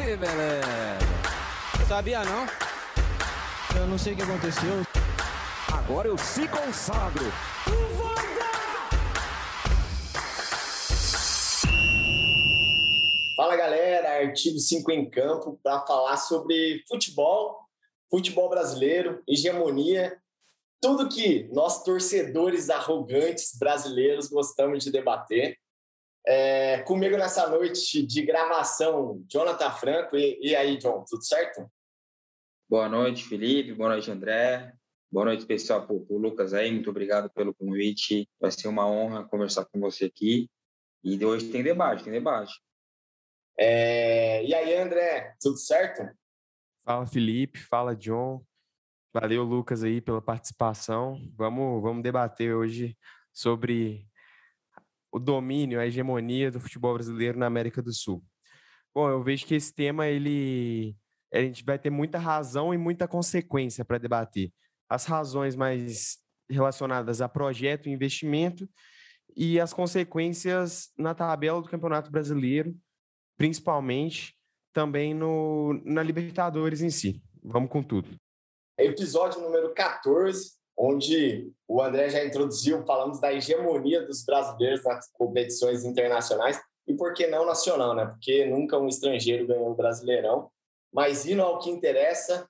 Que beleza! Sabia não? Eu não sei o que aconteceu. Agora eu se consagro. Fala galera, Artigo 5 em Campo para falar sobre futebol brasileiro, hegemonia, tudo que nós torcedores arrogantes brasileiros gostamos de debater. Comigo nessa noite de gravação, Jonathan Franco. E aí, John, tudo certo? Boa noite, Felipe. Boa noite, André. Boa noite, pessoal, pro Lucas aí. Muito obrigado pelo convite. Vai ser uma honra conversar com você aqui. E hoje tem debate. E aí, André, tudo certo? Fala, Felipe. Fala, John. Valeu, Lucas, aí pela participação. Vamos debater hoje sobre o domínio, a hegemonia do futebol brasileiro na América do Sul. Bom, eu vejo que esse tema, a gente vai ter muita razão e muita consequência para debater. As razões mais relacionadas a projeto e investimento e as consequências na tabela do Campeonato Brasileiro, principalmente também na Libertadores em si. Vamos com tudo. Episódio número 14, onde o André já introduziu, falamos da hegemonia dos brasileiros nas competições internacionais e, por que não, nacional, né? Porque nunca um estrangeiro ganhou o Brasileirão. Mas indo ao que interessa,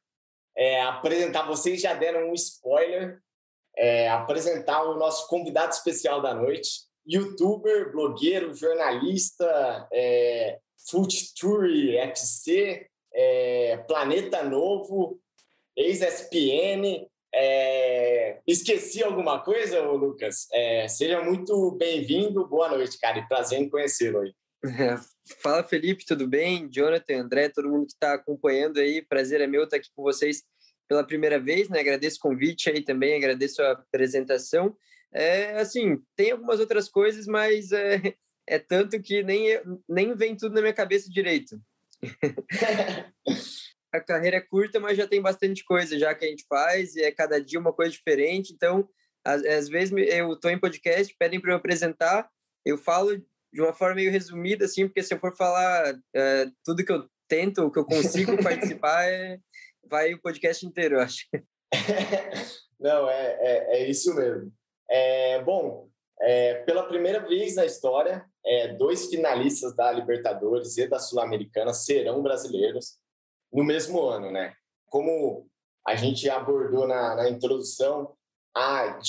apresentar, vocês já deram um spoiler, apresentar o nosso convidado especial da noite, youtuber, blogueiro, jornalista, Foot Tour FC, Planeta Novo, ex-ESPN. Esqueci alguma coisa, Lucas? Seja muito bem-vindo, boa noite, cara, e prazer em conhecê-lo aí. Fala, Felipe, tudo bem? Jonathan, André, todo mundo que está acompanhando aí, prazer é meu estar aqui com vocês pela primeira vez, né? Agradeço o convite aí também, agradeço a apresentação. Assim, tem algumas outras coisas, mas é tanto que nem vem tudo na minha cabeça direito. A carreira é curta, mas já tem bastante coisa já que a gente faz, e é cada dia uma coisa diferente. Então, às vezes eu estou em podcast, pedem para eu apresentar, eu falo de uma forma meio resumida, assim, porque se eu for falar tudo que eu tento, que eu consigo participar, vai o podcast inteiro, eu acho. Não, é isso mesmo. Pela primeira vez na história, 2 finalistas da Libertadores e da Sul-Americana serão brasileiros no mesmo ano, né? Como a gente abordou na introdução, há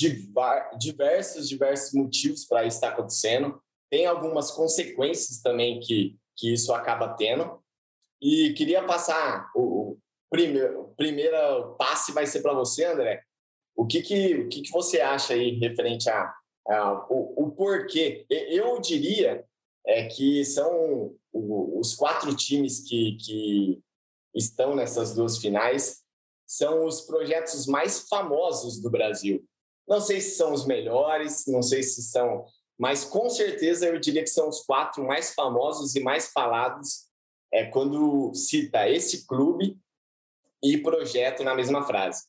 diversos motivos para isso estar acontecendo. Tem algumas consequências também que isso acaba tendo. E queria passar o primeiro passe vai ser para você, André. O que você acha aí referente o porquê? Eu diria que são os 4 times que estão nessas 2 finais, são os projetos mais famosos do Brasil. Não sei se são os melhores, não sei se são, mas com certeza eu diria que são os 4 mais famosos e mais falados quando cita esse clube e projeto na mesma frase.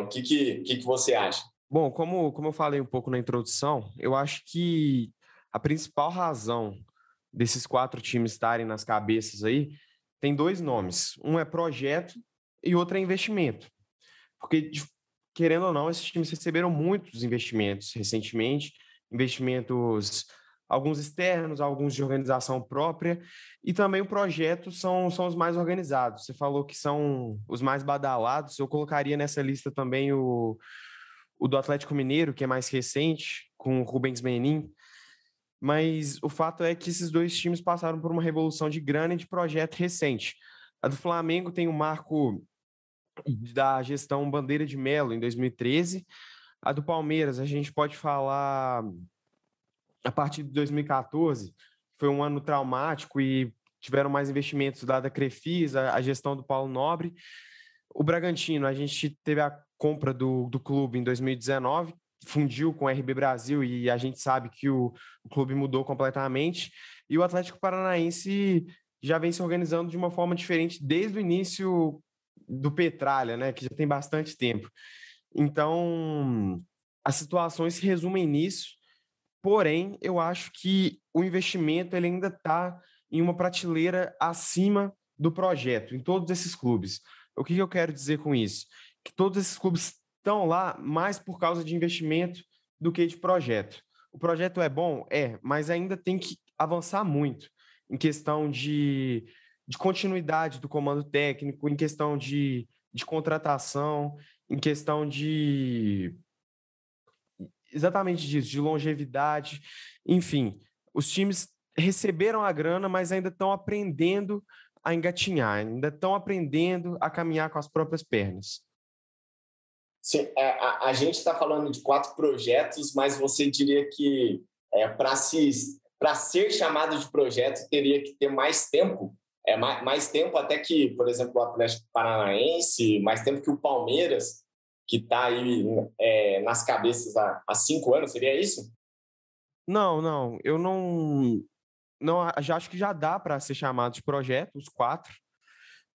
O que você acha? Bom, como eu falei um pouco na introdução, eu acho que a principal razão desses 4 times estarem nas cabeças aí tem 2 nomes. Um é projeto e outro é investimento. Porque, querendo ou não, esses times receberam muitos investimentos recentemente, investimentos, alguns externos, alguns de organização própria, e também o projeto são os mais organizados. Você falou que são os mais badalados, eu colocaria nessa lista também o do Atlético Mineiro, que é mais recente, com o Rubens Menin. Mas o fato é que esses 2 times passaram por uma revolução de grana e de projeto recente. A do Flamengo tem o marco da gestão Bandeira de Melo, em 2013. A do Palmeiras, a gente pode falar a partir de 2014, foi um ano traumático e tiveram mais investimentos lá da Crefisa, a gestão do Paulo Nobre. O Bragantino, a gente teve a compra do clube em 2019, fundiu com o RB Brasil e a gente sabe que o clube mudou completamente. E o Atlético Paranaense já vem se organizando de uma forma diferente desde o início do Petralha, né, que já tem bastante tempo. Então, as situações se resumem nisso, porém, eu acho que o investimento ele ainda está em uma prateleira acima do projeto em todos esses clubes. O que eu quero dizer com isso? Que todos esses clubes estão lá mais por causa de investimento do que de projeto. O projeto é bom? É, mas ainda tem que avançar muito em questão de continuidade do comando técnico, em questão de contratação, em questão de exatamente disso, de longevidade, enfim. Os times receberam a grana, mas ainda estão aprendendo a engatinhar, ainda estão aprendendo a caminhar com as próprias pernas. Sim, a gente está falando de 4 projetos, mas você diria que para ser chamado de projeto teria que ter mais tempo? Mais tempo até que, por exemplo, o Atlético Paranaense, mais tempo que o Palmeiras, que está aí nas cabeças há 5 anos, seria isso? Não, eu não já acho que já dá para ser chamado de projeto, os 4,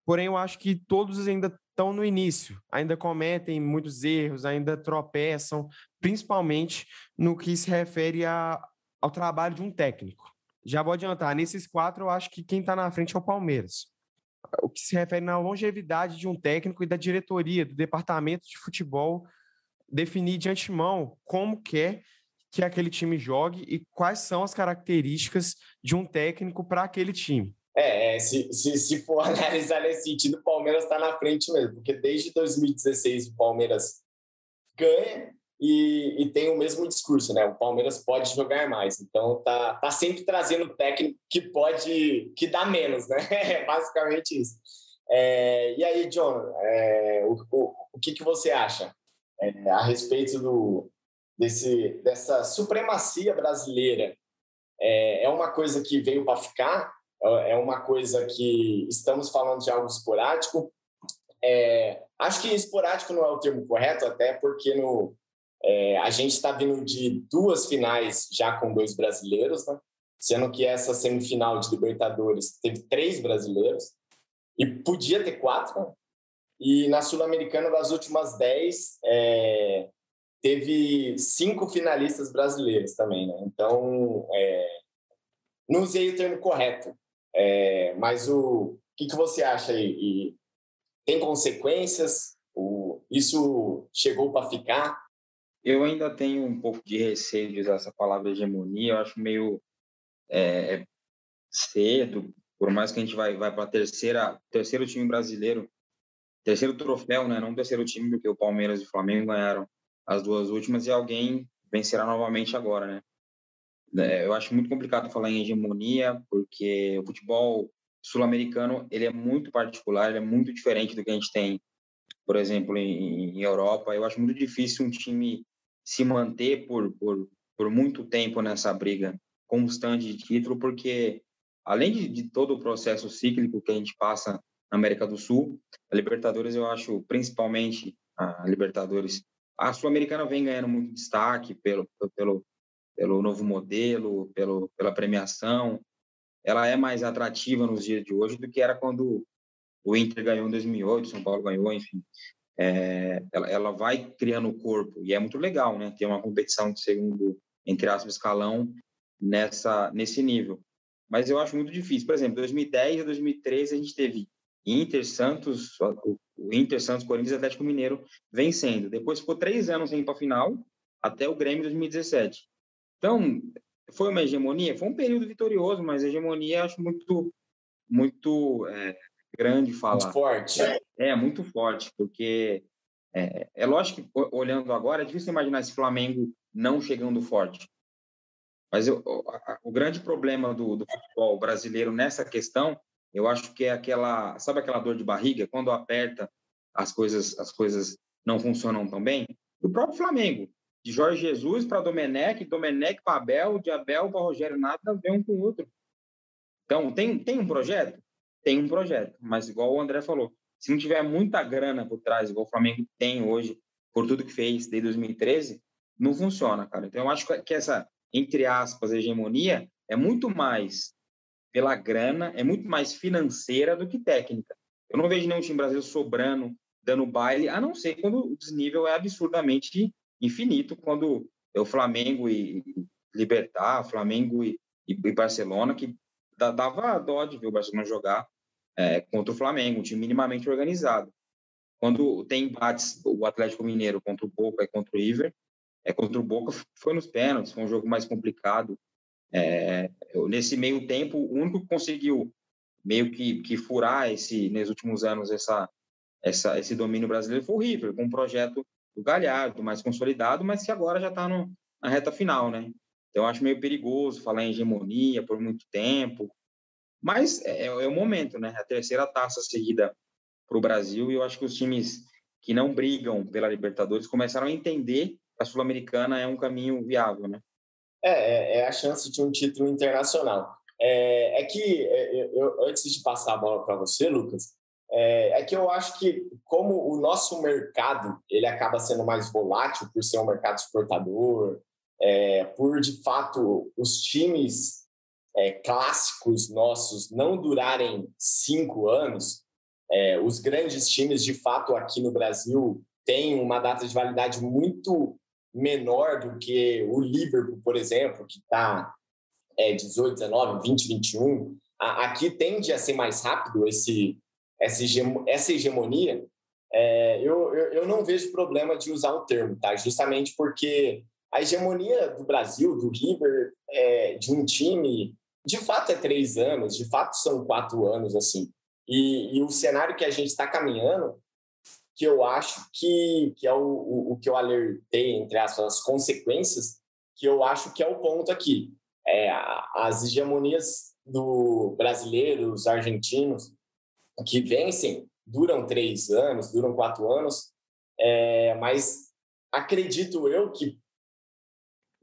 porém eu acho que todos ainda estão no início, ainda cometem muitos erros, ainda tropeçam, principalmente no que se refere ao trabalho de um técnico. Já vou adiantar, nesses 4 eu acho que quem está na frente é o Palmeiras. O que se refere na longevidade de um técnico e da diretoria, do departamento de futebol, definir de antemão como quer que aquele time jogue e quais são as características de um técnico para aquele time. Se for analisar nesse sentido, o Palmeiras está na frente mesmo, porque desde 2016 o Palmeiras ganha e tem o mesmo discurso, né? O Palmeiras pode jogar mais, então tá sempre trazendo técnico que dá menos, né? Basicamente isso. E aí, John, o que você acha a respeito dessa supremacia brasileira? É uma coisa que veio para ficar? É uma coisa que estamos falando de algo esporádico? Acho que esporádico não é o termo correto, até porque a gente está vindo de 2 finais já com 2 brasileiros, né? Sendo que essa semifinal de Libertadores teve 3 brasileiros e podia ter 4, né? E na Sul-Americana, das últimas 10, teve 5 finalistas brasileiros também, né? Então, não usei o termo correto, mas o que você acha aí? E tem consequências? Isso chegou para ficar? Eu ainda tenho um pouco de receio de usar essa palavra hegemonia. Eu acho meio cedo, por mais que a gente vai para terceiro time brasileiro, terceiro troféu, né? Não o terceiro time, porque o Palmeiras e o Flamengo ganharam as 2 últimas e alguém vencerá novamente agora, né? Eu acho muito complicado falar em hegemonia, porque o futebol sul-americano ele é muito particular, ele é muito diferente do que a gente tem, por exemplo, em Europa. Eu acho muito difícil um time se manter por muito tempo nessa briga constante de título, porque além de todo o processo cíclico que a gente passa na América do Sul, a Libertadores, eu acho, principalmente a Libertadores, a Sul-Americana vem ganhando muito destaque pelo novo modelo, pela premiação. Ela é mais atrativa nos dias de hoje do que era quando o Inter ganhou em 2008, São Paulo ganhou, enfim. Ela vai criando o corpo e é muito legal, né? Ter uma competição de segundo, entre aspas, escalão nesse nível. Mas eu acho muito difícil. Por exemplo, 2010 e 2013 a gente teve Inter, Santos, Corinthians e Atlético Mineiro vencendo. Depois ficou 3 anos sem ir para a final, até o Grêmio em 2017. Então, foi uma hegemonia? Foi um período vitorioso, mas a hegemonia acho muito grande falar. Muito forte. Muito forte, porque é lógico que, olhando agora, é difícil imaginar esse Flamengo não chegando forte. Mas o grande problema do futebol brasileiro nessa questão, eu acho que é sabe aquela dor de barriga? Quando aperta, as coisas não funcionam tão bem. O próprio Flamengo, de Jorge Jesus para Domenech para Abel, de Abel para Rogério, nada a ver um com o outro. Então, tem um projeto? Tem um projeto, mas igual o André falou, se não tiver muita grana por trás, igual o Flamengo tem hoje, por tudo que fez desde 2013, não funciona, cara. Então, eu acho que essa, entre aspas, hegemonia é muito mais pela grana, é muito mais financeira do que técnica. Eu não vejo nenhum time brasileiro sobrando, dando baile, a não ser quando o desnível é absurdamente infinito, quando é o Flamengo e Libertad, Flamengo e Barcelona, que dava dó de ver o Barcelona jogar, contra o Flamengo, um time minimamente organizado. Quando tem embates, o Atlético Mineiro contra o Boca e contra o River, contra o Boca foi nos pênaltis, foi um jogo mais complicado. Nesse meio tempo, o único que conseguiu meio que furar nesses últimos anos esse domínio brasileiro foi o River, com um projeto do Galhardo, mais consolidado, mas que agora já está na reta final, né? Então, eu acho meio perigoso falar em hegemonia por muito tempo, mas é o momento, né? A terceira taça seguida para o Brasil, e eu acho que os times que não brigam pela Libertadores começaram a entender que a Sul-Americana é um caminho viável, né? É a chance de um título internacional. Antes de passar a bola para você, Lucas, que eu acho que como o nosso mercado ele acaba sendo mais volátil por ser um mercado exportador, por de fato os times clássicos nossos não durarem 5 anos, os grandes times de fato aqui no Brasil têm uma data de validade muito menor do que o Liverpool, por exemplo, que está 18, 19, 20, 21. Aqui tende a ser mais rápido essa hegemonia. Eu não vejo problema de usar o termo, tá? Justamente porque a hegemonia do Brasil, do River, de um time, de fato é 3 anos, de fato são 4 anos, assim. E o cenário que a gente está caminhando, que eu acho que é o que eu alertei, entre as consequências, que eu acho que é o ponto aqui. As hegemonias do brasileiros, argentinos, que vencem, duram 3 anos, duram 4 anos, mas acredito eu que,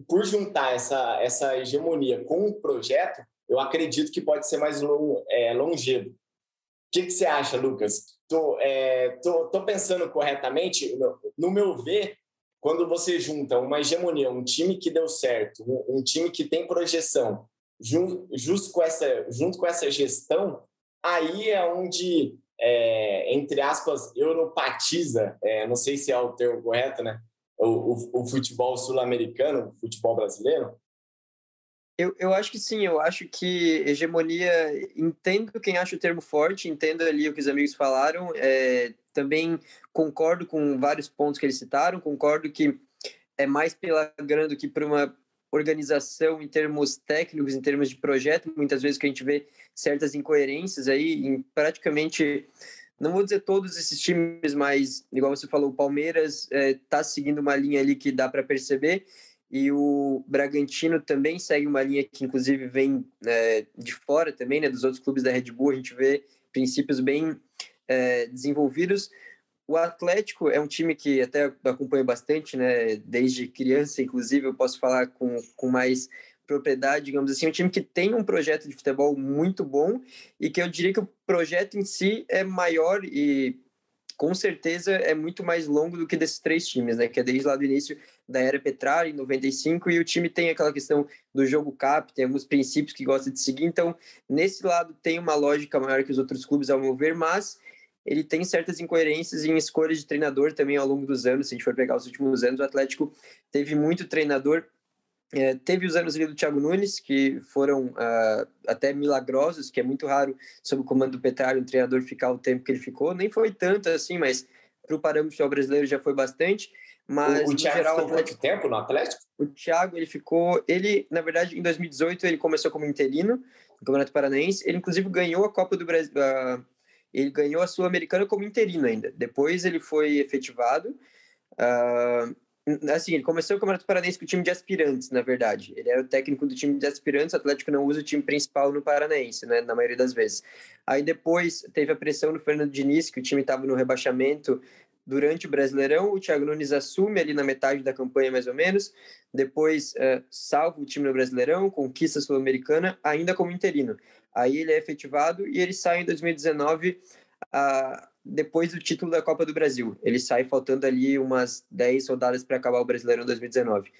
por juntar essa hegemonia com o projeto, eu acredito que pode ser mais longevo. O que você acha, Lucas? Tô pensando corretamente? No meu ver, quando você junta uma hegemonia, um time que deu certo, um time que tem projeção, junto com essa gestão, aí é onde, entre aspas, europatiza, não sei se é o termo correto, né? O futebol sul-americano, o futebol brasileiro. Eu acho que sim, eu acho que hegemonia, entendo quem acha o termo forte, entendo ali o que os amigos falaram, também concordo com vários pontos que eles citaram, concordo que é mais pela grana do que por uma organização em termos técnicos, em termos de projeto, muitas vezes que a gente vê certas incoerências aí, em praticamente, não vou dizer todos esses times, mas, igual você falou, o Palmeiras está seguindo uma linha ali que dá para perceber, e o Bragantino também segue uma linha que, inclusive, vem de fora também, né, dos outros clubes da Red Bull. A gente vê princípios bem desenvolvidos. O Atlético é um time que até acompanho bastante, né, desde criança, inclusive, eu posso falar com mais propriedade, digamos assim. É um time que tem um projeto de futebol muito bom e que eu diria que o projeto em si é maior e, com certeza, é muito mais longo do que desses 3 times, né? Que é desde lá do início da era Petrarca, em 95, e o time tem aquela questão do jogo cap, tem alguns princípios que gosta de seguir, então, nesse lado tem uma lógica maior que os outros clubes, ao meu ver, mas ele tem certas incoerências em escolha de treinador também ao longo dos anos. Se a gente for pegar os últimos anos, o Atlético teve muito treinador. Teve os anos ali do Thiago Nunes, que foram até milagrosos, que é muito raro, sob o comando do Petrarca, um treinador ficar o tempo que ele ficou. Nem foi tanto assim, mas para o parâmetro brasileiro já foi bastante. Mas, o Thiago ficou quanto tempo no Atlético? O Thiago, na verdade, em 2018, ele começou como interino no Campeonato Paranaense. Ele, inclusive, ganhou a Copa do Brasil, ele ganhou a Sul-Americana como interino ainda. Depois ele foi efetivado. Assim, ele começou o Campeonato Paranaense com o time de aspirantes, na verdade. Ele era o técnico do time de aspirantes. O Atlético não usa o time principal no Paranaense, né, na maioria das vezes. Aí depois teve a pressão no Fernando Diniz, que o time estava no rebaixamento durante o Brasileirão. O Thiago Nunes assume ali na metade da campanha, mais ou menos. Depois salva o time no Brasileirão, conquista a Sul-Americana, ainda como interino. Aí ele é efetivado e ele sai em 2019, depois do título da Copa do Brasil. Ele sai faltando ali umas 10 rodadas para acabar o Brasileirão 2019.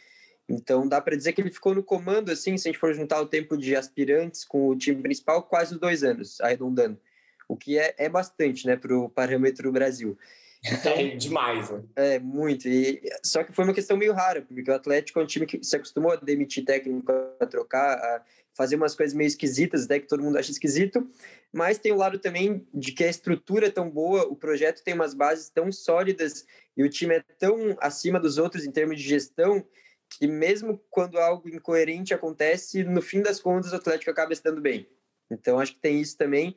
Então dá para dizer que ele ficou no comando, assim, se a gente for juntar o tempo de aspirantes com o time principal, quase 2 anos, arredondando. O que é bastante, né, para o parâmetro Brasil. Então, demais, né? Muito. Só que foi uma questão meio rara, porque o Atlético é um time que se acostumou a demitir técnico, a trocar, a fazer umas coisas meio esquisitas, até que todo mundo acha esquisito, mas tem o lado também de que a estrutura é tão boa, o projeto tem umas bases tão sólidas e o time é tão acima dos outros em termos de gestão, que mesmo quando algo incoerente acontece, no fim das contas o Atlético acaba se dando bem. Então acho que tem isso também,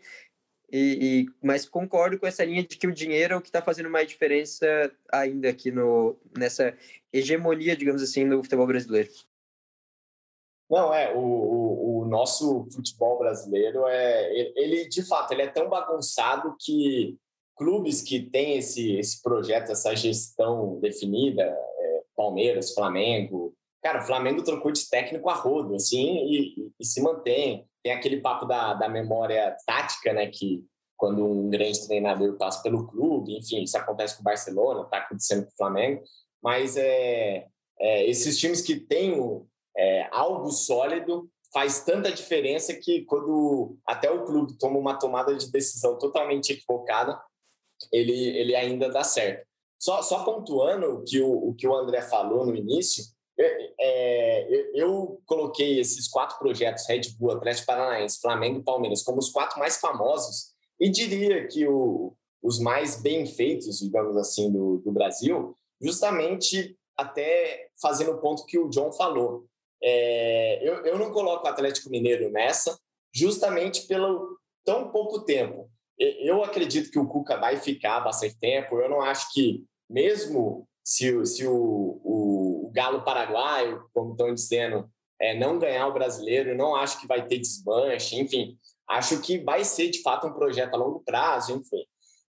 mas concordo com essa linha de que o dinheiro é o que está fazendo mais diferença ainda aqui nessa hegemonia, digamos assim, no futebol brasileiro. Não, o nosso futebol brasileiro, ele de fato, ele é tão bagunçado que clubes que têm esse projeto, essa gestão definida, Palmeiras, Flamengo, cara, o Flamengo trocou de técnico a rodo, assim, e se mantém. Tem aquele papo da memória tática, né, que quando um grande treinador passa pelo clube, enfim, isso acontece com o Barcelona, está acontecendo com o Flamengo, mas esses times que têm algo sólido faz tanta diferença que quando até o clube toma uma tomada de decisão totalmente equivocada, ele ainda dá certo. Só pontuando o que o André falou no início, eu coloquei esses 4 projetos, Red Bull, Atlético Paranaense, Flamengo e Palmeiras, como os 4 mais famosos, e diria que os mais bem feitos, digamos assim, do Brasil, justamente até fazendo o ponto que o John falou. Eu não coloco o Atlético Mineiro nessa, justamente pelo tão pouco tempo. Eu acredito que o Cuca vai ficar bastante tempo. Eu não acho que, mesmo se o Galo Paraguaio, como estão dizendo, não ganhar o brasileiro, eu não acho que vai ter desmanche, enfim. Acho que vai ser, de fato, um projeto a longo prazo, enfim.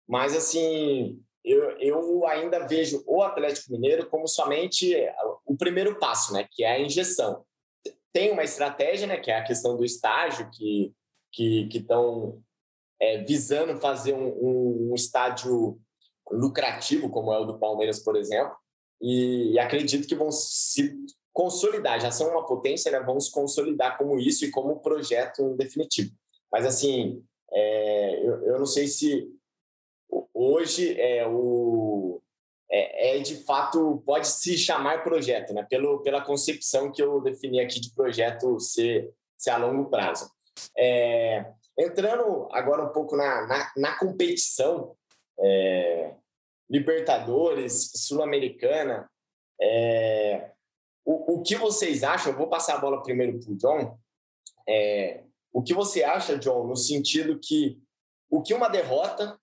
Mas, assim, eu ainda vejo o Atlético Mineiro como somente o primeiro passo, né, que é a injeção. Tem uma estratégia, né, que é a questão do estágio, que estão visando fazer um estádio lucrativo, como é o do Palmeiras, por exemplo, e acredito que vão se consolidar, já são uma potência, né, vão se consolidar como isso e como projeto definitivo. Mas, assim, eu não sei se hoje de fato, pode se chamar projeto, né? Pela concepção que eu defini aqui de projeto ser a longo prazo. Entrando agora um pouco na competição, Libertadores, Sul-Americana, o que vocês acham? Eu vou passar a bola primeiro para o John. O que você acha, John, no sentido que o que uma derrota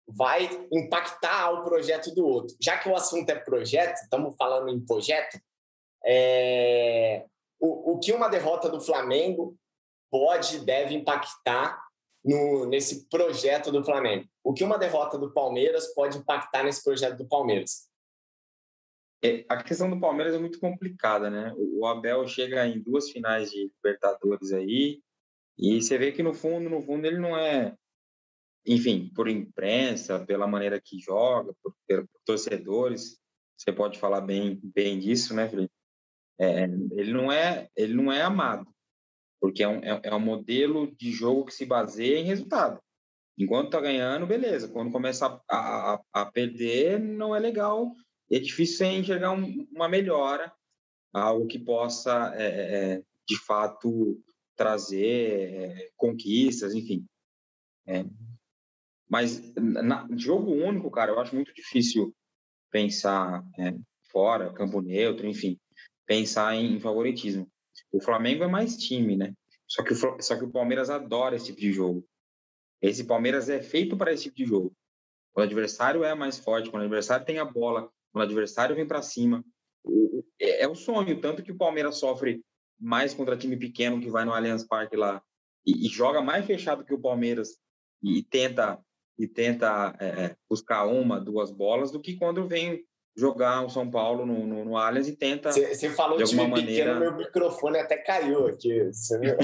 vai impactar o projeto do outro? Já que o assunto é projeto, estamos falando em projeto, o que uma derrota do Flamengo deve impactar nesse projeto do Flamengo? O que uma derrota do Palmeiras pode impactar nesse projeto do Palmeiras? A questão do Palmeiras é muito complicada, né? O Abel chega em 2 finais de Libertadores aí, e você vê que no fundo ele não é, enfim, por imprensa, pela maneira que joga, por torcedores, você pode falar bem disso, né, Felipe? Ele não é amado, porque é um modelo de jogo que se baseia em resultado. Enquanto tá ganhando, beleza. Quando começa a perder, não é legal. É difícil você enxergar uma melhora, algo que possa, de fato, trazer conquistas, enfim. Mas jogo único, cara, eu acho muito difícil pensar fora, campo neutro, enfim, pensar em favoritismo. O Flamengo é mais time, né? Só que o Palmeiras adora esse tipo de jogo. Esse Palmeiras é feito para esse tipo de jogo. Quando o adversário é mais forte, quando o adversário tem a bola, quando o adversário vem para cima, é o sonho. Tanto que o Palmeiras sofre mais contra time pequeno que vai no Allianz Parque lá e joga mais fechado que o Palmeiras e tenta buscar 1, 2 bolas do que quando vem jogar o São Paulo no Allianz e tenta. Você falou de time pequeno, meu microfone até caiu aqui. Você viu?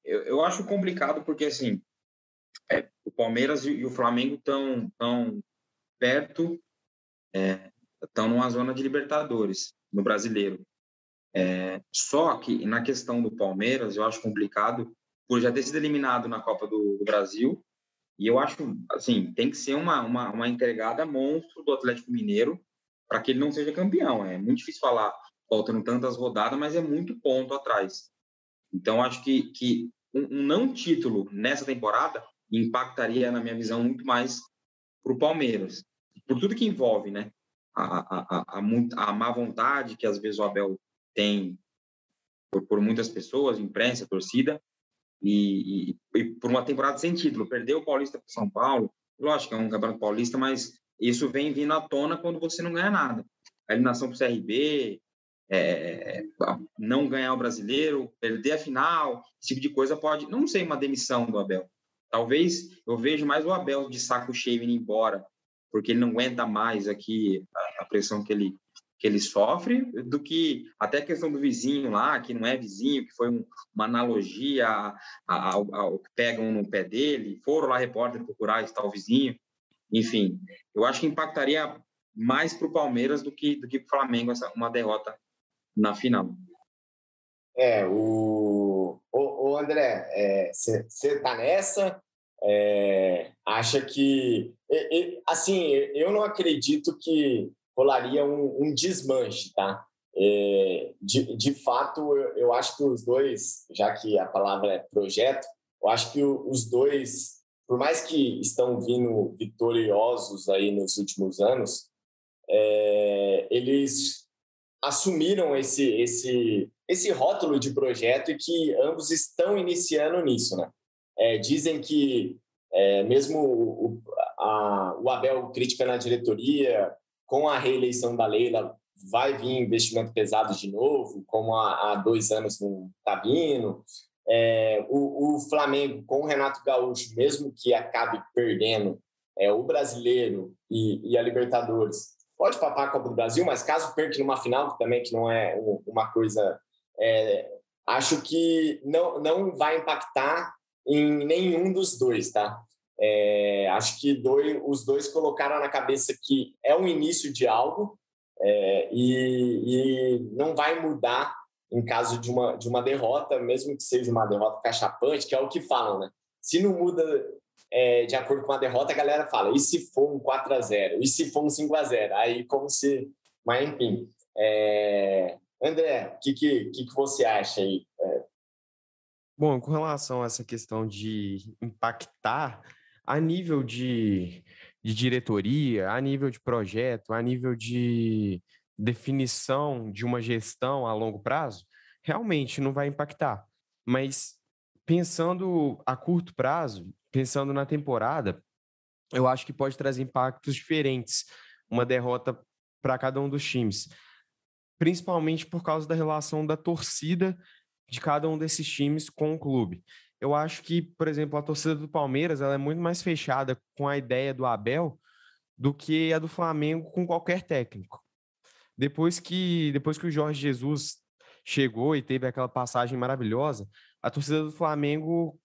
Eu acho complicado porque, assim, o Palmeiras e o Flamengo estão perto, estão numa zona de Libertadores, no Brasileiro. Só que, na questão do Palmeiras, eu acho complicado por já ter sido eliminado na Copa do Brasil, e eu acho, assim, tem que ser uma entregada monstro do Atlético Mineiro para que ele não seja campeão. É muito difícil falar, faltando tantas rodadas, mas é muito ponto atrás. Então, acho que um não título nessa temporada impactaria, na minha visão, muito mais para o Palmeiras, por tudo que envolve, né? A má vontade que às vezes o Abel tem por muitas pessoas, imprensa, torcida, e por uma temporada sem título. Perdeu o Paulista para São Paulo, lógico que é um campeonato paulista, mas isso vem vindo à tona quando você não ganha nada. A eliminação para o CRB, não ganhar o Brasileiro, perder a final, esse tipo de coisa pode... Não sei, uma demissão do Abel. Talvez eu vejo mais o Abel de saco cheio indo embora, porque ele não aguenta mais aqui a pressão que ele sofre, do que até a questão do vizinho lá, que não é vizinho, que foi uma analogia ao que pegam no pé dele, foram lá repórter procurar estar o vizinho, enfim, eu acho que impactaria mais para o Palmeiras do que para o Flamengo uma derrota na final. O André, você tá nessa? Acha que... assim, eu não acredito que rolaria um desmanche, tá? De fato, eu acho que os dois, já que a palavra é projeto, eu acho que os dois, por mais que estão vindo vitoriosos aí nos últimos anos, eles assumiram esse rótulo de projeto e que ambos estão iniciando nisso, né? Dizem que mesmo o Abel critica na diretoria, com a reeleição da Leila vai vir investimento pesado de novo, como há 2 anos não está vindo. O Flamengo, com o Renato Gaúcho, mesmo que acabe perdendo o Brasileiro e a Libertadores, pode papar a Copa do Brasil, mas caso perca numa final, também que não é uma coisa... acho que não vai impactar em nenhum dos dois, tá? Acho que os dois colocaram na cabeça que é o início de algo e não vai mudar em caso de uma derrota, mesmo que seja uma derrota cachapante, que é o que falam, né? Se não muda de acordo com a derrota, a galera fala, e se for um 4-0? E se for um 5-0? Aí como se... Mas, enfim. André, o que você acha aí? Bom, com relação a essa questão de impactar a nível de diretoria, a nível de projeto, a nível de definição de uma gestão a longo prazo, realmente não vai impactar. Mas pensando a curto prazo, pensando na temporada, eu acho que pode trazer impactos diferentes, uma derrota para cada um dos times, principalmente por causa da relação da torcida de cada um desses times com o clube. Eu acho que, por exemplo, a torcida do Palmeiras ela é muito mais fechada com a ideia do Abel do que a do Flamengo com qualquer técnico. Depois que o Jorge Jesus chegou e teve aquela passagem maravilhosa, a torcida do Flamengo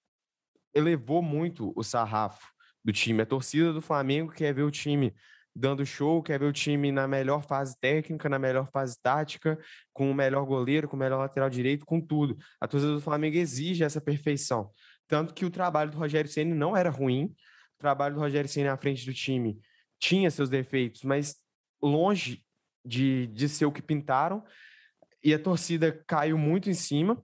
elevou muito o sarrafo do time. A torcida do Flamengo quer ver o time dando show, quer ver o time na melhor fase técnica, na melhor fase tática, com o melhor goleiro, com o melhor lateral direito, com tudo. A torcida do Flamengo exige essa perfeição. Tanto que o trabalho do Rogério Ceni não era ruim, o trabalho do Rogério Ceni à frente do time tinha seus defeitos, mas longe de ser o que pintaram, e a torcida caiu muito em cima,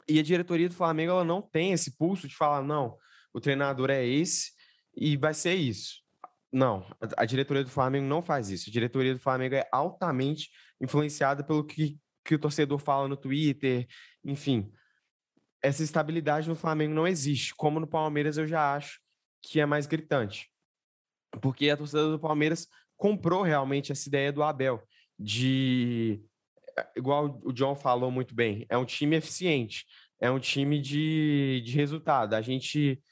e a diretoria do Flamengo ela não tem esse pulso de falar, não, o treinador é esse e vai ser isso. Não, a diretoria do Flamengo não faz isso. A diretoria do Flamengo é altamente influenciada pelo que o torcedor fala no Twitter, enfim. Essa estabilidade no Flamengo não existe, como no Palmeiras eu já acho que é mais gritante. Porque a torcida do Palmeiras comprou realmente essa ideia do Abel, igual o John falou muito bem, é um time eficiente, é um time de resultado. A gente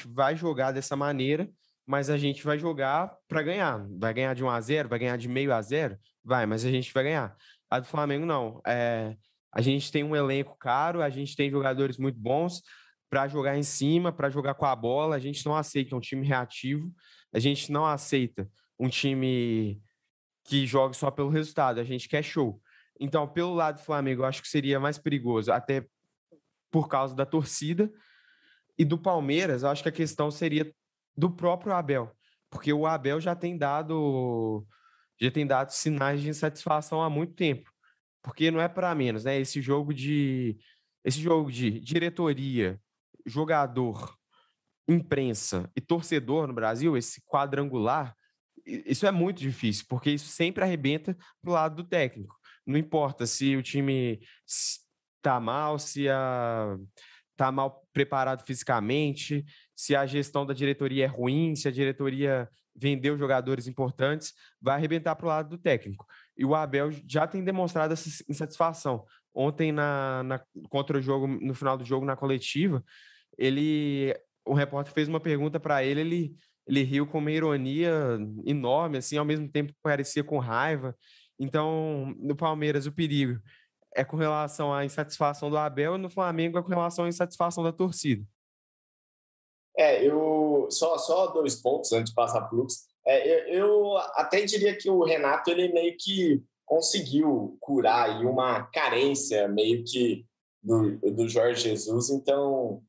vai jogar dessa maneira, mas a gente vai jogar para ganhar. Vai ganhar de 1-0, vai ganhar de 0,5-0? Vai, mas a gente vai ganhar. A do Flamengo, não. A gente tem um elenco caro, a gente tem jogadores muito bons para jogar em cima, para jogar com a bola. A gente não aceita um time reativo, a gente não aceita um time que jogue só pelo resultado, a gente quer show. Então, pelo lado do Flamengo, eu acho que seria mais perigoso, até por causa da torcida. E do Palmeiras, eu acho que a questão seria do próprio Abel, porque o Abel já tem dado sinais de insatisfação há muito tempo. porque não é para menos, né? Esse jogo de diretoria, jogador, imprensa e torcedor no Brasil, esse quadrangular, isso é muito difícil, porque isso sempre arrebenta pro lado do técnico. Não importa se o time está mal, se está mal preparado fisicamente, se a gestão da diretoria é ruim, se a diretoria vendeu jogadores importantes, vai arrebentar para o lado do técnico. E o Abel já tem demonstrado essa insatisfação. Ontem, contra o jogo, no final do jogo, na coletiva, o repórter fez uma pergunta para ele riu com uma ironia enorme, assim, ao mesmo tempo parecia com raiva. Então, no Palmeiras, o perigo é com relação à insatisfação do Abel, e no Flamengo é com relação à insatisfação da torcida. Eu só 2 pontos antes de passar para o Lucas. Eu até diria que o Renato ele meio que conseguiu curar aí uma carência meio que do Jorge Jesus. Então,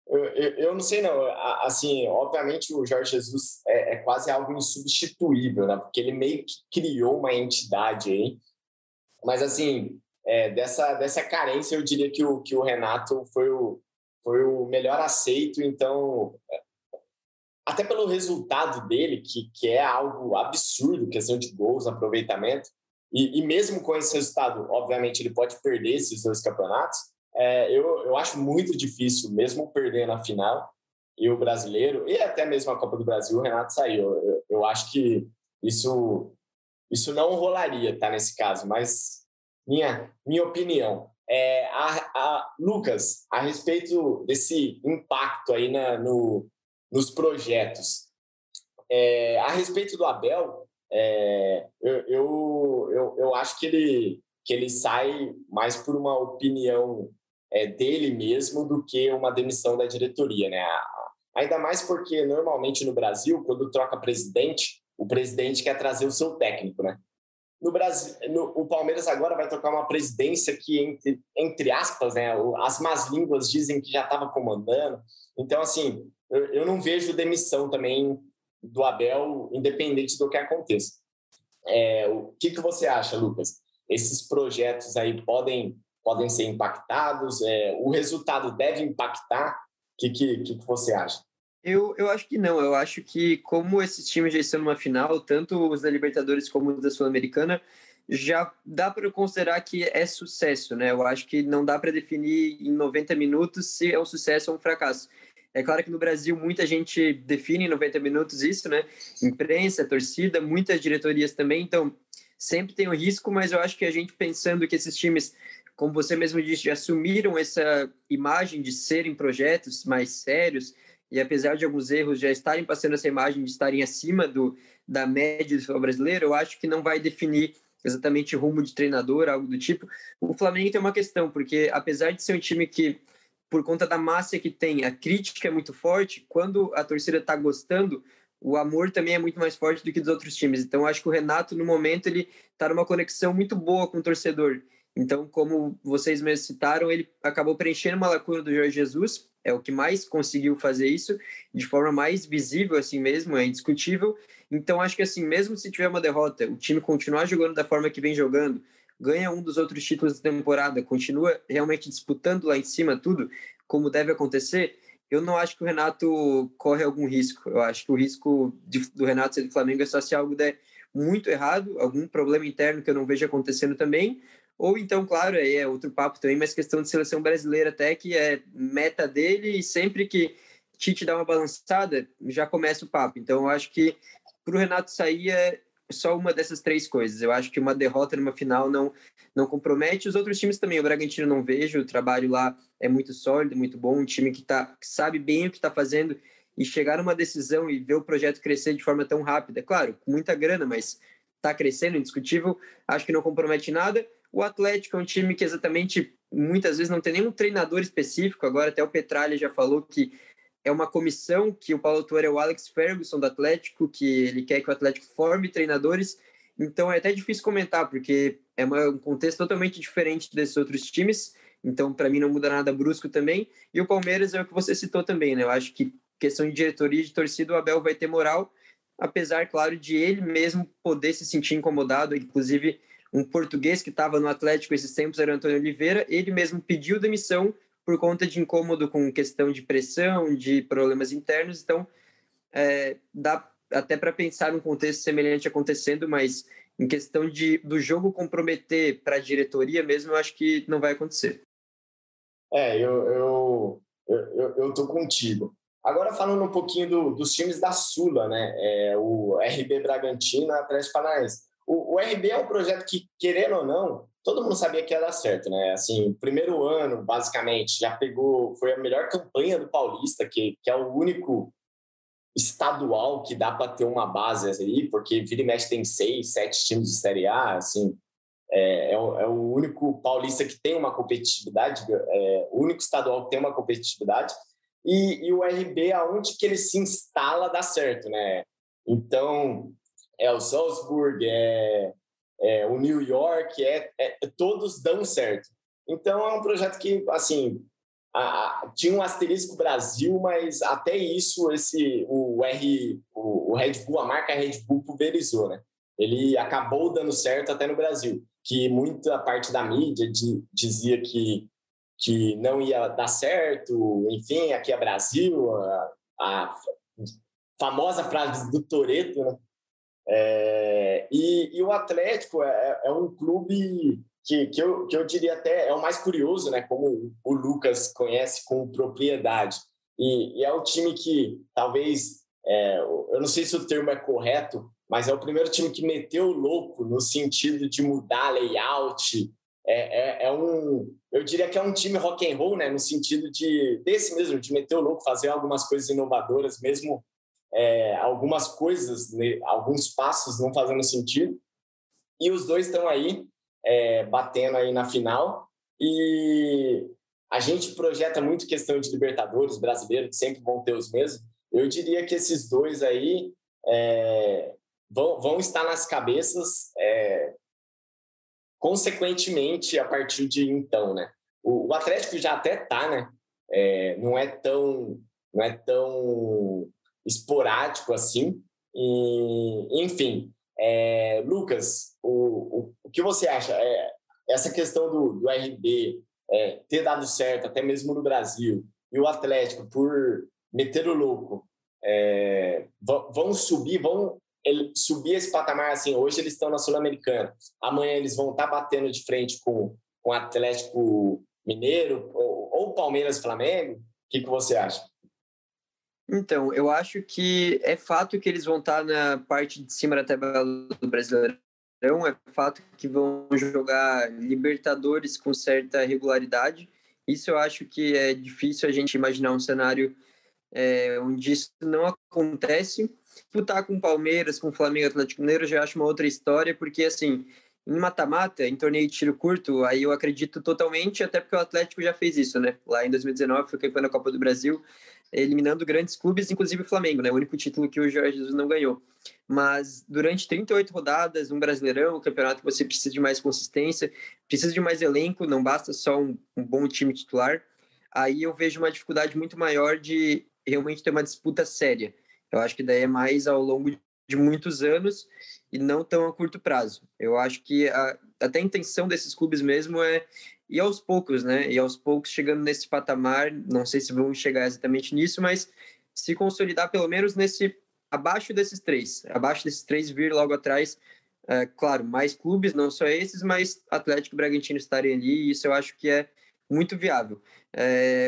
eu não sei não. Assim, obviamente o Jorge Jesus é quase algo insubstituível, né? Porque ele meio que criou uma entidade aí. Mas assim, dessa carência eu diria que o Renato foi o melhor aceito. Então, até pelo resultado dele, que é algo absurdo, questão de gols, aproveitamento, e mesmo com esse resultado, obviamente ele pode perder esses 2 campeonatos, eu acho muito difícil, mesmo perdendo a final, e o brasileiro, e até mesmo a Copa do Brasil, o Renato saiu. Eu acho que isso não rolaria, tá, nesse caso, mas minha opinião. Lucas, a respeito desse impacto aí nos projetos, a respeito do Abel, eu acho que ele sai mais por uma opinião dele mesmo do que uma demissão da diretoria, né? Ainda mais porque normalmente no Brasil, quando troca presidente, o presidente quer trazer o seu técnico, né? No Brasil, o Palmeiras agora vai trocar uma presidência que, entre aspas, né, as más línguas dizem que já estava comandando. Então, assim, eu não vejo demissão também do Abel, independente do que aconteça. O que você acha, Lucas? Esses projetos aí podem ser impactados? O resultado deve impactar? O que você acha? Eu acho que não. Eu acho que, como esses times já estão numa final, tanto os da Libertadores como os da Sul-Americana, já dá para considerar que é sucesso, né? Eu acho que não dá para definir em 90 minutos se é um sucesso ou um fracasso. É claro que no Brasil muita gente define em 90 minutos isso, né? Imprensa, torcida, muitas diretorias também. Então, sempre tem um risco, mas eu acho que a gente pensando que esses times, como você mesmo disse, já assumiram essa imagem de serem projetos mais sérios, e apesar de alguns erros já estarem passando essa imagem de estarem acima da média do futebol brasileiro, eu acho que não vai definir exatamente rumo de treinador, algo do tipo. O Flamengo tem uma questão, porque apesar de ser um time que, por conta da massa que tem, a crítica é muito forte, quando a torcida está gostando, o amor também é muito mais forte do que dos outros times. Então, eu acho que o Renato, no momento, ele está numa conexão muito boa com o torcedor. Então, como vocês mesmos citaram, ele acabou preenchendo uma lacuna do Jorge Jesus, é o que mais conseguiu fazer isso, de forma mais visível, assim mesmo, é indiscutível. Então, acho que assim, mesmo se tiver uma derrota, o time continuar jogando da forma que vem jogando, ganha um dos outros títulos da temporada, continua realmente disputando lá em cima tudo, como deve acontecer, eu não acho que o Renato corre algum risco. Eu acho que o risco do Renato ser do Flamengo é só se algo der muito errado, algum problema interno que eu não vejo acontecendo também, ou então, claro, aí é outro papo também, mas questão de seleção brasileira até, que é meta dele, e sempre que Tite dá uma balançada, já começa o papo. Então, eu acho que para o Renato sair é só uma dessas 3 coisas. Eu acho que uma derrota numa final não compromete. Os outros times também, o Bragantino não vejo, o trabalho lá é muito sólido, muito bom, um time que sabe bem o que está fazendo, e chegar numa decisão e ver o projeto crescer de forma tão rápida, claro, com muita grana, mas está crescendo, indiscutível, acho que não compromete nada. O Atlético é um time que exatamente, muitas vezes, não tem nenhum treinador específico. Agora até o Petralha já falou que é uma comissão, que o Paulo Tuori é o Alex Ferguson do Atlético, que ele quer que o Atlético forme treinadores. Então é até difícil comentar, porque é um contexto totalmente diferente desses outros times. Então, para mim, não muda nada brusco também. E o Palmeiras é o que você citou também, né? Eu acho que questão de diretoria e de torcida, o Abel vai ter moral, apesar, claro, de ele mesmo poder se sentir incomodado. Inclusive, um português que estava no Atlético esses tempos, era o Antônio Oliveira, ele mesmo pediu demissão por conta de incômodo com questão de pressão, de problemas internos, então dá até para pensar num contexto semelhante acontecendo, mas em questão do jogo comprometer para a diretoria mesmo, eu acho que não vai acontecer. Eu tô contigo. Agora falando um pouquinho dos times da Sula, né? O RB Bragantino, Atlético Paranaense. O RB é um projeto que, querendo ou não, todo mundo sabia que ia dar certo, né? Assim, primeiro ano, basicamente, foi a melhor campanha do Paulista, que é o único estadual que dá para ter uma base aí, porque vira e mexe tem 6, 7 times de Série A, assim, é o único paulista que tem uma competitividade, o único estadual que tem uma competitividade, e o RB, aonde que ele se instala, dá certo, né? Então, o Salzburg, o New York, todos dão certo. Então, é um projeto que, assim, tinha um asterisco Brasil, mas até isso o Red Bull, a marca Red Bull pulverizou, né? Ele acabou dando certo até no Brasil, que muita parte da mídia dizia que não ia dar certo, enfim, aqui é Brasil, a famosa frase do Toretto, né? E o Atlético é um clube que eu diria até é o mais curioso, né? Como o Lucas conhece com propriedade. E é um time que talvez, eu não sei se o termo é correto, mas é o primeiro time que meteu o louco no sentido de mudar layout. Eu diria que é um time rock and roll, né? No sentido desse mesmo, de meter o louco, fazer algumas coisas inovadoras, mesmo algumas coisas, né, alguns passos não fazendo sentido. E os dois estão aí, batendo aí na final, e a gente projeta muito questão de Libertadores, brasileiro, que sempre vão ter os mesmos. Eu diria que esses dois aí vão estar nas cabeças consequentemente a partir de então, né? O Atlético já até tá, né? Não é tão esporádico assim. E, enfim, Lucas, o que você acha? Essa questão do RB ter dado certo, até mesmo no Brasil, e o Atlético, por meter o louco, vão subir esse patamar, assim, hoje eles estão na Sul-Americana, amanhã eles vão estar batendo de frente com o Atlético Mineiro, ou Palmeiras e Flamengo? O que você acha? Então, eu acho que é fato que eles vão estar na parte de cima da tabela do Brasileirão, é fato que vão jogar Libertadores com certa regularidade. Isso eu acho que é difícil a gente imaginar um cenário onde isso não acontece. Disputar com Palmeiras, com Flamengo e Atlético Mineiro, eu já acho uma outra história, porque, assim, em mata-mata, em torneio de tiro curto, aí eu acredito totalmente, até porque o Atlético já fez isso, né? Lá em 2019 foi campeão da Copa do Brasil, eliminando grandes clubes, inclusive o Flamengo, né? O único título que o Jorge Jesus não ganhou. Mas durante 38 rodadas, um Brasileirão, um campeonato que você precisa de mais consistência, precisa de mais elenco, não basta só um bom time titular. Aí eu vejo uma dificuldade muito maior de realmente ter uma disputa séria. Eu acho que daí é mais ao longo de muitos anos e não tão a curto prazo. Eu acho que até a intenção desses clubes mesmo é ir aos poucos, né? E aos poucos chegando nesse patamar, não sei se vão chegar exatamente nisso, mas se consolidar pelo menos abaixo desses três vir logo atrás. Claro, mais clubes, não só esses, mas Atlético e Bragantino estarem ali, e isso eu acho que é muito viável.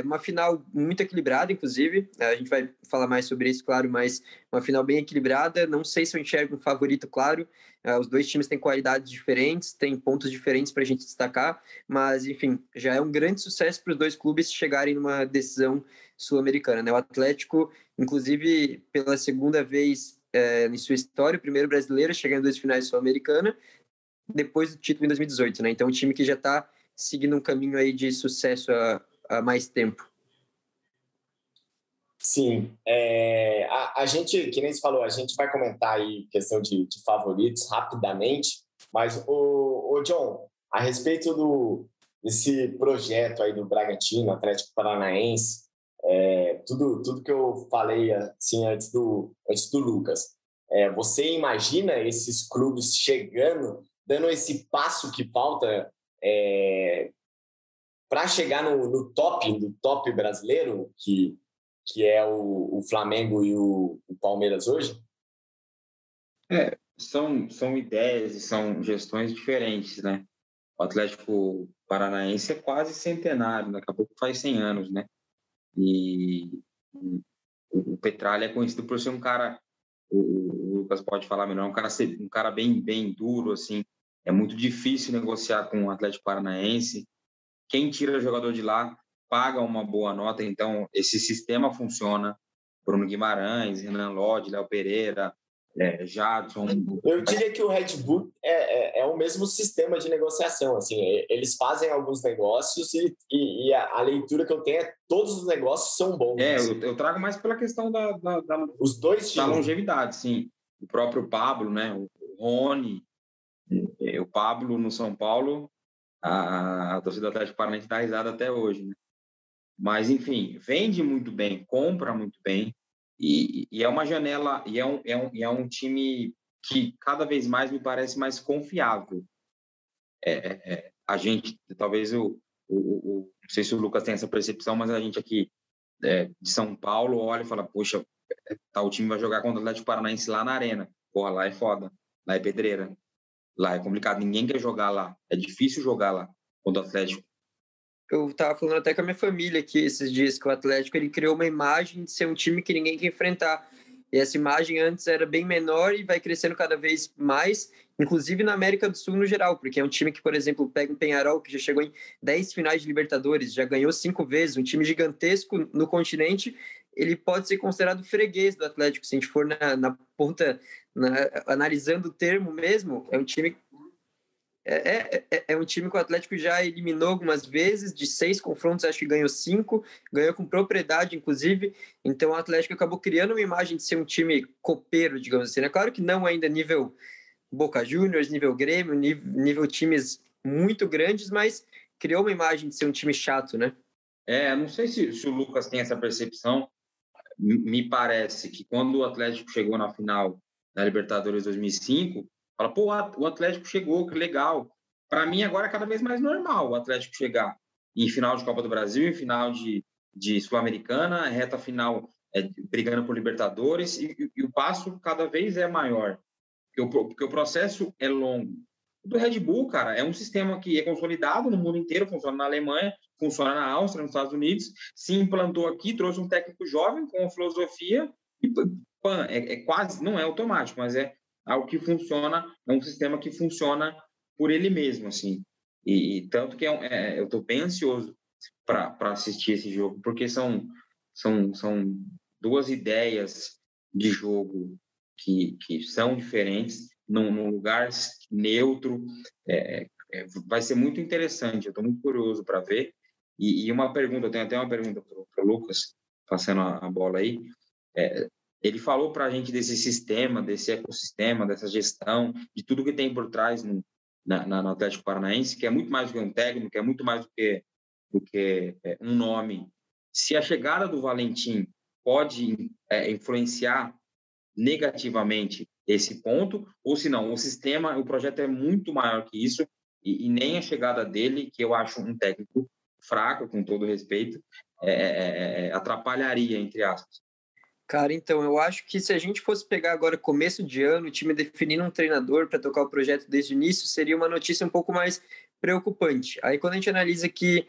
Uma final muito equilibrada, inclusive, a gente vai falar mais sobre isso, claro, mas uma final bem equilibrada, não sei se eu enxergo um favorito, claro, os dois times têm qualidades diferentes, têm pontos diferentes para a gente destacar, mas, enfim, já é um grande sucesso para os dois clubes chegarem numa decisão sul-americana, né? O Atlético, inclusive, pela segunda vez em sua história, o primeiro brasileiro chegando em 2 finais sul-americana, depois do título em 2018, né? Então, um time que já está seguindo um caminho aí de sucesso há mais tempo. Sim, a gente, que nem você falou, a gente vai comentar aí questão de favoritos rapidamente, mas o John, a respeito desse projeto aí do Bragantino, Atlético Paranaense, tudo que eu falei assim antes do Lucas, você imagina esses clubes chegando dando esse passo que falta para chegar no top brasileiro, que é o Flamengo e o Palmeiras hoje? São ideias e são gestões diferentes, né? O Atlético Paranaense é quase centenário, daqui a pouco faz 100 anos, né? E o Petralha é conhecido por ser um cara, o Lucas pode falar melhor, um cara bem duro, assim. É muito difícil negociar com o Atlético Paranaense. Quem tira jogador de lá paga uma boa nota, então esse sistema funciona. Bruno Guimarães, Renan Lodge, Léo Pereira, Jadson. Eu diria que o Red Bull é o mesmo sistema de negociação. Assim, eles fazem alguns negócios e a leitura que eu tenho é todos os negócios são bons. Eu trago mais pela questão os dois da longevidade, sim. O próprio Pablo, né? O Rony, o Pablo no São Paulo, a torcida do Atlético Paranaense dá risada até hoje, né? Mas, enfim, vende muito bem, compra muito bem. E é uma janela, e é um time que cada vez mais me parece mais confiável. A gente, talvez, não sei se o Lucas tem essa percepção, mas a gente aqui de São Paulo olha e fala, poxa, tal time vai jogar contra o Atlético Paranaense lá na Arena. Porra, lá é foda, lá é pedreira, lá é complicado, ninguém quer jogar lá, é difícil jogar lá contra o Atlético. Eu estava falando até com a minha família aqui esses dias que o Atlético ele criou uma imagem de ser um time que ninguém quer enfrentar. E essa imagem antes era bem menor e vai crescendo cada vez mais, inclusive na América do Sul no geral, porque é um time que, por exemplo, pega um Peñarol que já chegou em 10 finais de Libertadores, já ganhou 5 vezes, um time gigantesco no continente, ele pode ser considerado freguês do Atlético, se a gente for na ponta, analisando o termo mesmo, é um time... É um time que o Atlético já eliminou algumas vezes, de 6 confrontos, acho que ganhou 5, ganhou com propriedade, inclusive. Então o Atlético acabou criando uma imagem de ser um time copeiro, digamos assim. É claro que não ainda nível Boca Juniors, nível Grêmio, nível times muito grandes, mas criou uma imagem de ser um time chato, né? Não sei se o Lucas tem essa percepção. Me parece que quando o Atlético chegou na final da Libertadores 2005, fala, pô, o Atlético chegou, que legal. Para mim, agora é cada vez mais normal o Atlético chegar em final de Copa do Brasil, em final de Sul-Americana, reta final brigando por Libertadores, e o passo cada vez é maior, porque o processo é longo. O do Red Bull, cara, é um sistema que é consolidado no mundo inteiro, funciona na Alemanha, funciona na Áustria, nos Estados Unidos, se implantou aqui, trouxe um técnico jovem com uma filosofia, e quase, não é automático, mas é algo que funciona, é um sistema que funciona por ele mesmo, assim. E tanto que eu estou bem ansioso para assistir esse jogo, porque são duas ideias de jogo que são diferentes, num lugar neutro. Vai ser muito interessante, eu estou muito curioso para ver. E uma pergunta, eu tenho até uma pergunta para o Lucas, passando a bola aí. Ele falou para a gente desse sistema, desse ecossistema, dessa gestão, de tudo que tem por trás no Atlético Paranaense, que é muito mais do que um técnico, que é muito mais do que um nome. Se a chegada do Valentim pode influenciar negativamente esse ponto, ou se não, o projeto é muito maior que isso, e nem a chegada dele, que eu acho um técnico fraco, com todo respeito, atrapalharia, entre aspas. Cara, então, eu acho que se a gente fosse pegar agora começo de ano, o time definindo um treinador para tocar o projeto desde o início, seria uma notícia um pouco mais preocupante. Aí quando a gente analisa que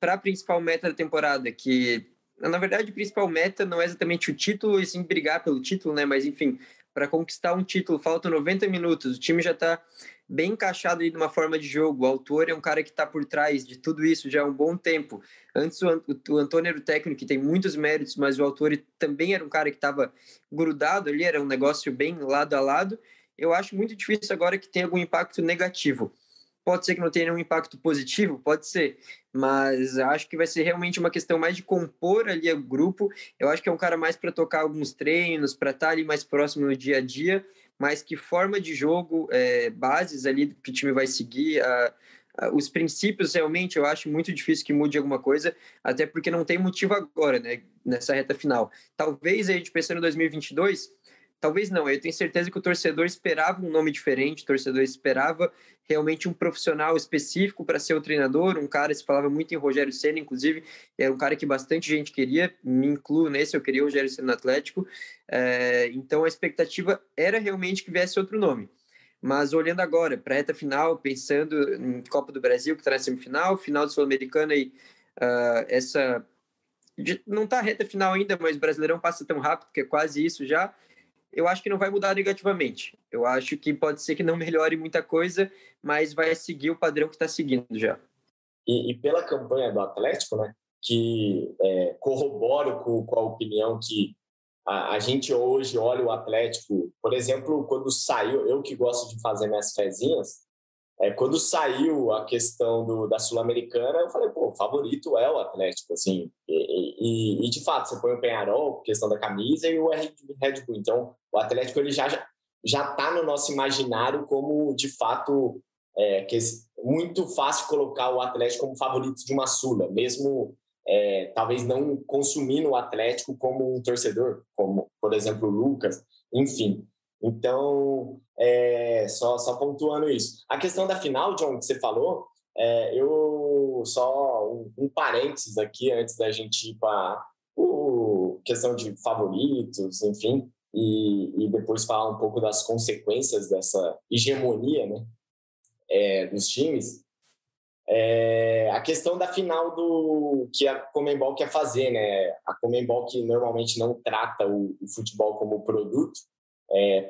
para a principal meta da temporada, que na verdade a principal meta não é exatamente o título e sim brigar pelo título, né? Mas enfim, para conquistar um título faltam 90 minutos, o time já está bem encaixado aí numa forma de jogo, o Autor é um cara que está por trás de tudo isso já há um bom tempo. Antes o Antônio era o técnico que tem muitos méritos, mas o Autor também era um cara que estava grudado ali, era um negócio bem lado a lado. Eu acho muito difícil agora que tenha algum impacto negativo. Pode ser que não tenha nenhum impacto positivo, pode ser, mas acho que vai ser realmente uma questão mais de compor ali o grupo. Eu acho que é um cara mais para tocar alguns treinos, para estar ali mais próximo no dia a dia, mas que forma de jogo, bases ali que o time vai seguir, os princípios realmente eu acho muito difícil que mude alguma coisa, até porque não tem motivo agora, né, nessa reta final. Talvez a gente pensando em 2022, talvez não, eu tenho certeza que o torcedor esperava um nome diferente, o torcedor esperava realmente um profissional específico para ser o treinador, um cara, se falava muito em Rogério Ceni, inclusive, era um cara que bastante gente queria, me incluo nesse, eu queria o Rogério Ceni no Atlético, então a expectativa era realmente que viesse outro nome. Mas olhando agora para a reta final, pensando em Copa do Brasil, que está na semifinal, final do Sul-Americana e essa... Não está a reta final ainda, mas o Brasileirão passa tão rápido que é quase isso já. Eu acho que não vai mudar negativamente. Eu acho que pode ser que não melhore muita coisa, mas vai seguir o padrão que está seguindo já. E pela campanha do Atlético, né, que corroboro com a opinião que a gente hoje olha o Atlético, por exemplo, quando saiu, eu que gosto de fazer minhas fezinhas, quando saiu a questão da Sul-Americana, eu falei, pô, o favorito é o Atlético, assim, e de fato, você põe o Peñarol, questão da camisa, e o Red Bull, então o Atlético ele já está no nosso imaginário como, de fato, que é muito fácil colocar o Atlético como favorito de uma Sula, mesmo talvez não consumindo o Atlético como um torcedor, como, por exemplo, o Lucas, enfim. Então, só pontuando isso. A questão da final, John, que você falou, eu só um parênteses aqui antes da gente ir para a questão de favoritos, enfim, e depois falar um pouco das consequências dessa hegemonia, né, dos times. A questão da final que a Conmebol quer fazer, né? A Conmebol, que normalmente não trata o futebol como produto,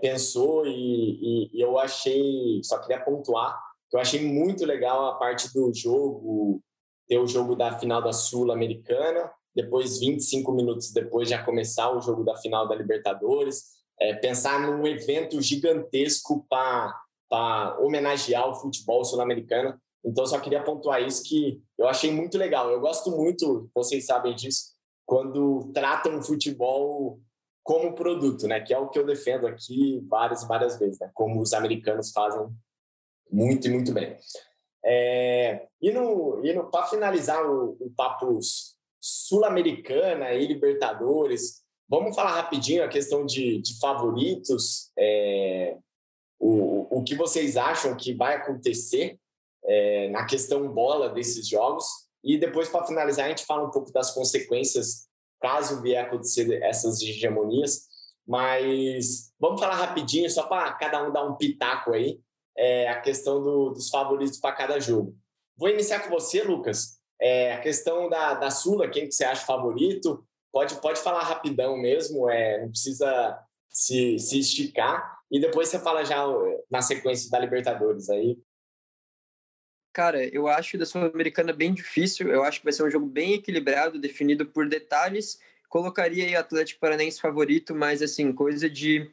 pensou e eu achei, só queria pontuar, que eu achei muito legal a parte do jogo, ter o jogo da final da Sul-Americana, depois 25 minutos depois já começar o jogo da final da Libertadores, pensar num evento gigantesco para homenagear o futebol sul-americano. Então, só queria pontuar isso, que eu achei muito legal. Eu gosto muito, vocês sabem disso, quando tratam o futebol como produto, né? Que é o que eu defendo aqui várias vezes, né? Como os americanos fazem muito e muito bem. Para finalizar o papo Sul-Americana e Libertadores, vamos falar rapidinho a questão de favoritos, o que vocês acham que vai acontecer na questão bola desses jogos, e depois, para finalizar, a gente fala um pouco das consequências caso vier a acontecer essas hegemonias, mas vamos falar rapidinho, só para cada um dar um pitaco aí, a questão dos favoritos para cada jogo. Vou iniciar com você, Lucas. A questão da Sula, quem que você acha favorito? Pode falar rapidão mesmo, não precisa se esticar, e depois você fala já na sequência da Libertadores aí. Cara, eu acho da Sul-Americana bem difícil. Eu acho que vai ser um jogo bem equilibrado, definido por detalhes. Colocaria aí o Atlético Paranaense favorito, mas assim, coisa de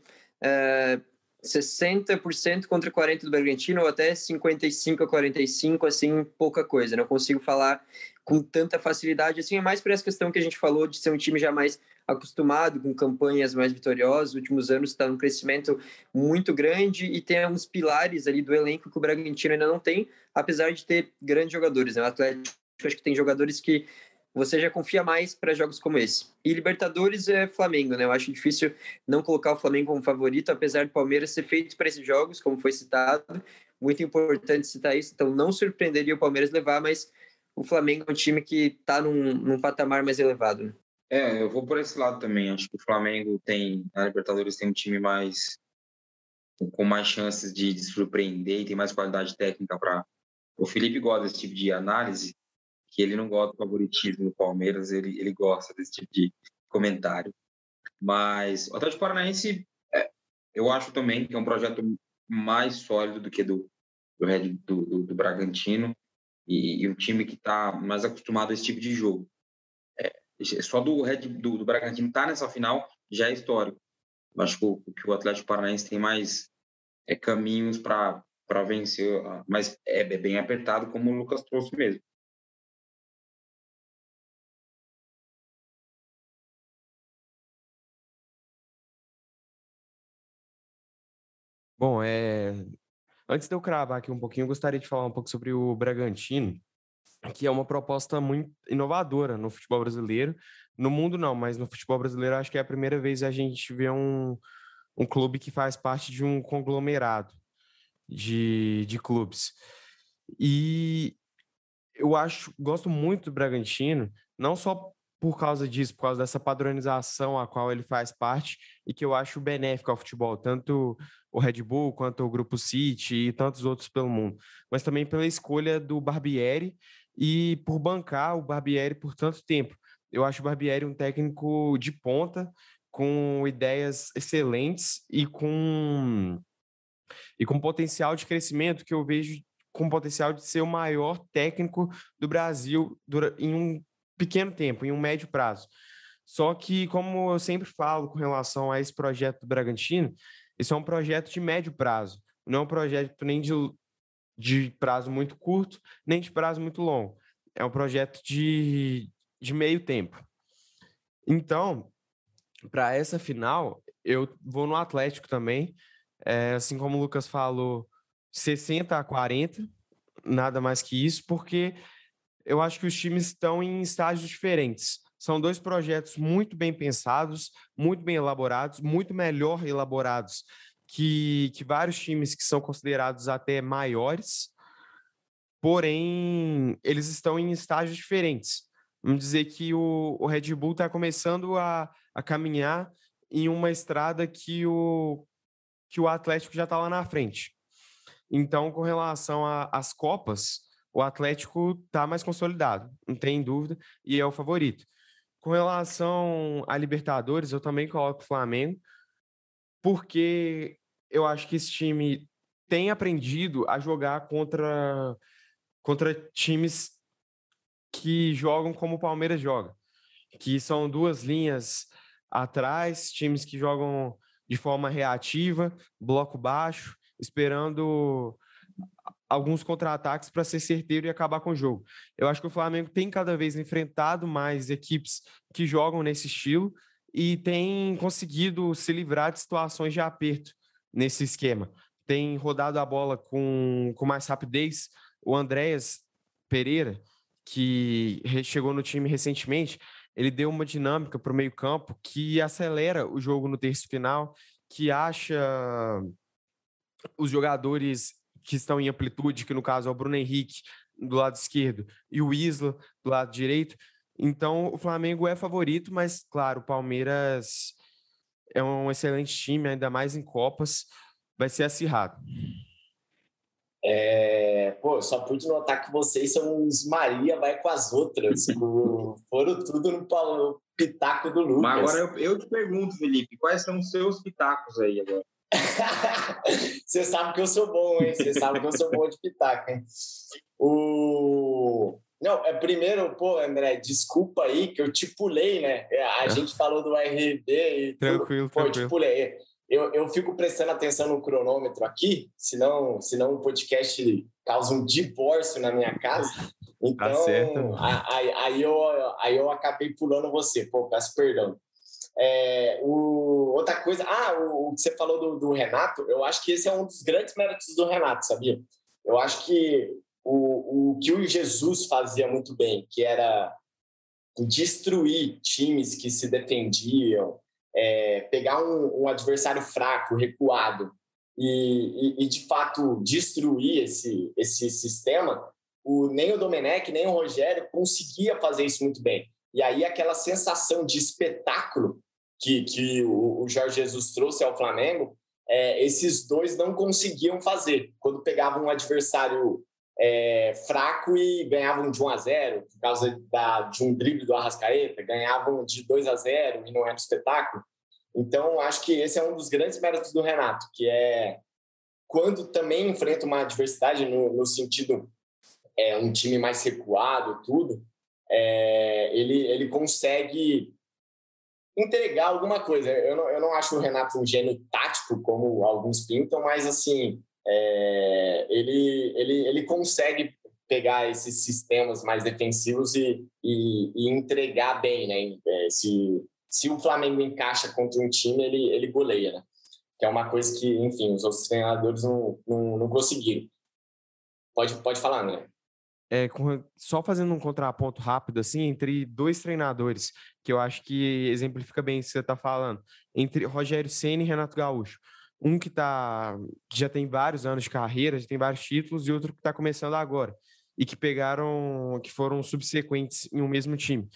60% contra 40% do Bragantino, ou até 55-45%, assim, pouca coisa. Não consigo falar com tanta facilidade. Assim, é mais por essa questão que a gente falou de ser um time já mais acostumado com campanhas mais vitoriosas. Nos últimos anos está num crescimento muito grande e tem alguns pilares ali do elenco que o Bragantino ainda não tem, apesar de ter grandes jogadores, né? O Atlético, acho que tem jogadores que você já confia mais para jogos como esse. E Libertadores é Flamengo, né? Eu acho difícil não colocar o Flamengo como favorito, apesar do Palmeiras ser feito para esses jogos, como foi citado. Muito importante citar isso, então não surpreenderia o Palmeiras levar, mas o Flamengo é um time que está num patamar mais elevado, né? Eu vou por esse lado também. Acho que o Flamengo na Libertadores tem um time com mais chances de surpreender e tem mais qualidade técnica para... O Felipe gosta desse tipo de análise, que ele não gosta do favoritismo do Palmeiras, ele gosta desse tipo de comentário. Mas o Atlético Paranaense, eu acho também que é um projeto mais sólido do que do Bragantino, e um time que está mais acostumado a esse tipo de jogo. Só do Bragantino estar nessa final já é histórico. Eu acho que o Atlético Paranaense tem mais caminhos para vencer, mas é bem apertado, como o Lucas trouxe mesmo. Bom, antes de eu cravar aqui um pouquinho, eu gostaria de falar um pouco sobre o Bragantino, que é uma proposta muito inovadora no futebol brasileiro. No mundo não, mas no futebol brasileiro acho que é a primeira vez a gente vê um um clube que faz parte de um conglomerado de clubes. E eu gosto muito do Bragantino, não só por causa disso, por causa dessa padronização a qual ele faz parte e que eu acho benéfica ao futebol, tanto o Red Bull quanto o Grupo City e tantos outros pelo mundo, mas também pela escolha do Barbieri e por bancar o Barbieri por tanto tempo. Eu acho o Barbieri um técnico de ponta, com ideias excelentes e com potencial de crescimento que eu vejo com potencial de ser o maior técnico do Brasil em um pequeno tempo, em um médio prazo. Só que, como eu sempre falo com relação a esse projeto do Bragantino, esse é um projeto de médio prazo, não é um projeto nem de prazo muito curto, nem de prazo muito longo. É um projeto de meio tempo. Então, para essa final, eu vou no Atlético também, assim como o Lucas falou, 60-40, nada mais que isso, porque eu acho que os times estão em estágios diferentes. São dois projetos muito bem pensados, muito bem elaborados, muito melhor elaborados que vários times que são considerados até maiores, porém, eles estão em estágios diferentes. Vamos dizer que o Red Bull está começando a caminhar em uma estrada que o Atlético já está lá na frente. Então, com relação às Copas, o Atlético está mais consolidado, não tem dúvida, e é o favorito. Com relação à Libertadores, eu também coloco o Flamengo, porque eu acho que esse time tem aprendido a jogar contra times que jogam como o Palmeiras joga, que são duas linhas atrás, times que jogam de forma reativa, bloco baixo, esperando alguns contra-ataques para ser certeiro e acabar com o jogo. Eu acho que o Flamengo tem cada vez enfrentado mais equipes que jogam nesse estilo e tem conseguido se livrar de situações de aperto nesse esquema. Tem rodado a bola com mais rapidez. O Andréas Pereira, que chegou no time recentemente, ele deu uma dinâmica para o meio-campo que acelera o jogo no terço final, que acha os jogadores que estão em amplitude, que no caso é o Bruno Henrique do lado esquerdo e o Isla do lado direito. Então o Flamengo é favorito, mas claro, o Palmeiras é um excelente time, ainda mais em Copas, vai ser acirrado. Só pude notar que vocês são uns Maria vai com as outras. Foram tudo no pitaco do Lucas. Mas agora eu te pergunto, Felipe, quais são os seus pitacos aí agora? Você sabe que eu sou bom, hein? Você sabe que eu sou bom de pitaco, hein? Não, primeiro, André, desculpa aí que eu te pulei, né? A gente falou do RB e tranquilo. Eu te pulei. Eu fico prestando atenção no cronômetro aqui, senão o podcast causa um divórcio na minha casa. Então, tá certo. Aí eu acabei pulando você. Peço perdão. Outra coisa, o que você falou do Renato, eu acho que esse é um dos grandes méritos do Renato, sabia? Eu acho que o que o Jesus fazia muito bem, que era destruir times que se defendiam, pegar um adversário fraco, recuado, e de fato destruir esse sistema, nem o Domenech, nem o Rogério conseguia fazer isso muito bem. E aí aquela sensação de espetáculo que o Jorge Jesus trouxe ao Flamengo, esses dois não conseguiam fazer. Quando pegavam um adversário fraco e ganhavam de 1-0, por causa de um drible do Arrascaeta, ganhavam de 2-0 e não era espetáculo. Então, acho que esse é um dos grandes méritos do Renato, que é quando também enfrenta uma adversidade no sentido um time mais recuado, tudo, ele consegue entregar alguma coisa. Eu não acho o Renato um gênio tático, como alguns pintam, mas assim, ele consegue pegar esses sistemas mais defensivos e entregar bem, né? Se o Flamengo encaixa contra um time, ele goleia, né? Que é uma coisa que, enfim, os outros treinadores não conseguiram. Pode falar, né? só fazendo um contraponto rápido, assim, entre dois treinadores, que eu acho que exemplifica bem isso que você está falando, entre Rogério Ceni e Renato Gaúcho. Um que já tem vários anos de carreira, já tem vários títulos, e outro que está começando agora, e que foram subsequentes em um mesmo time.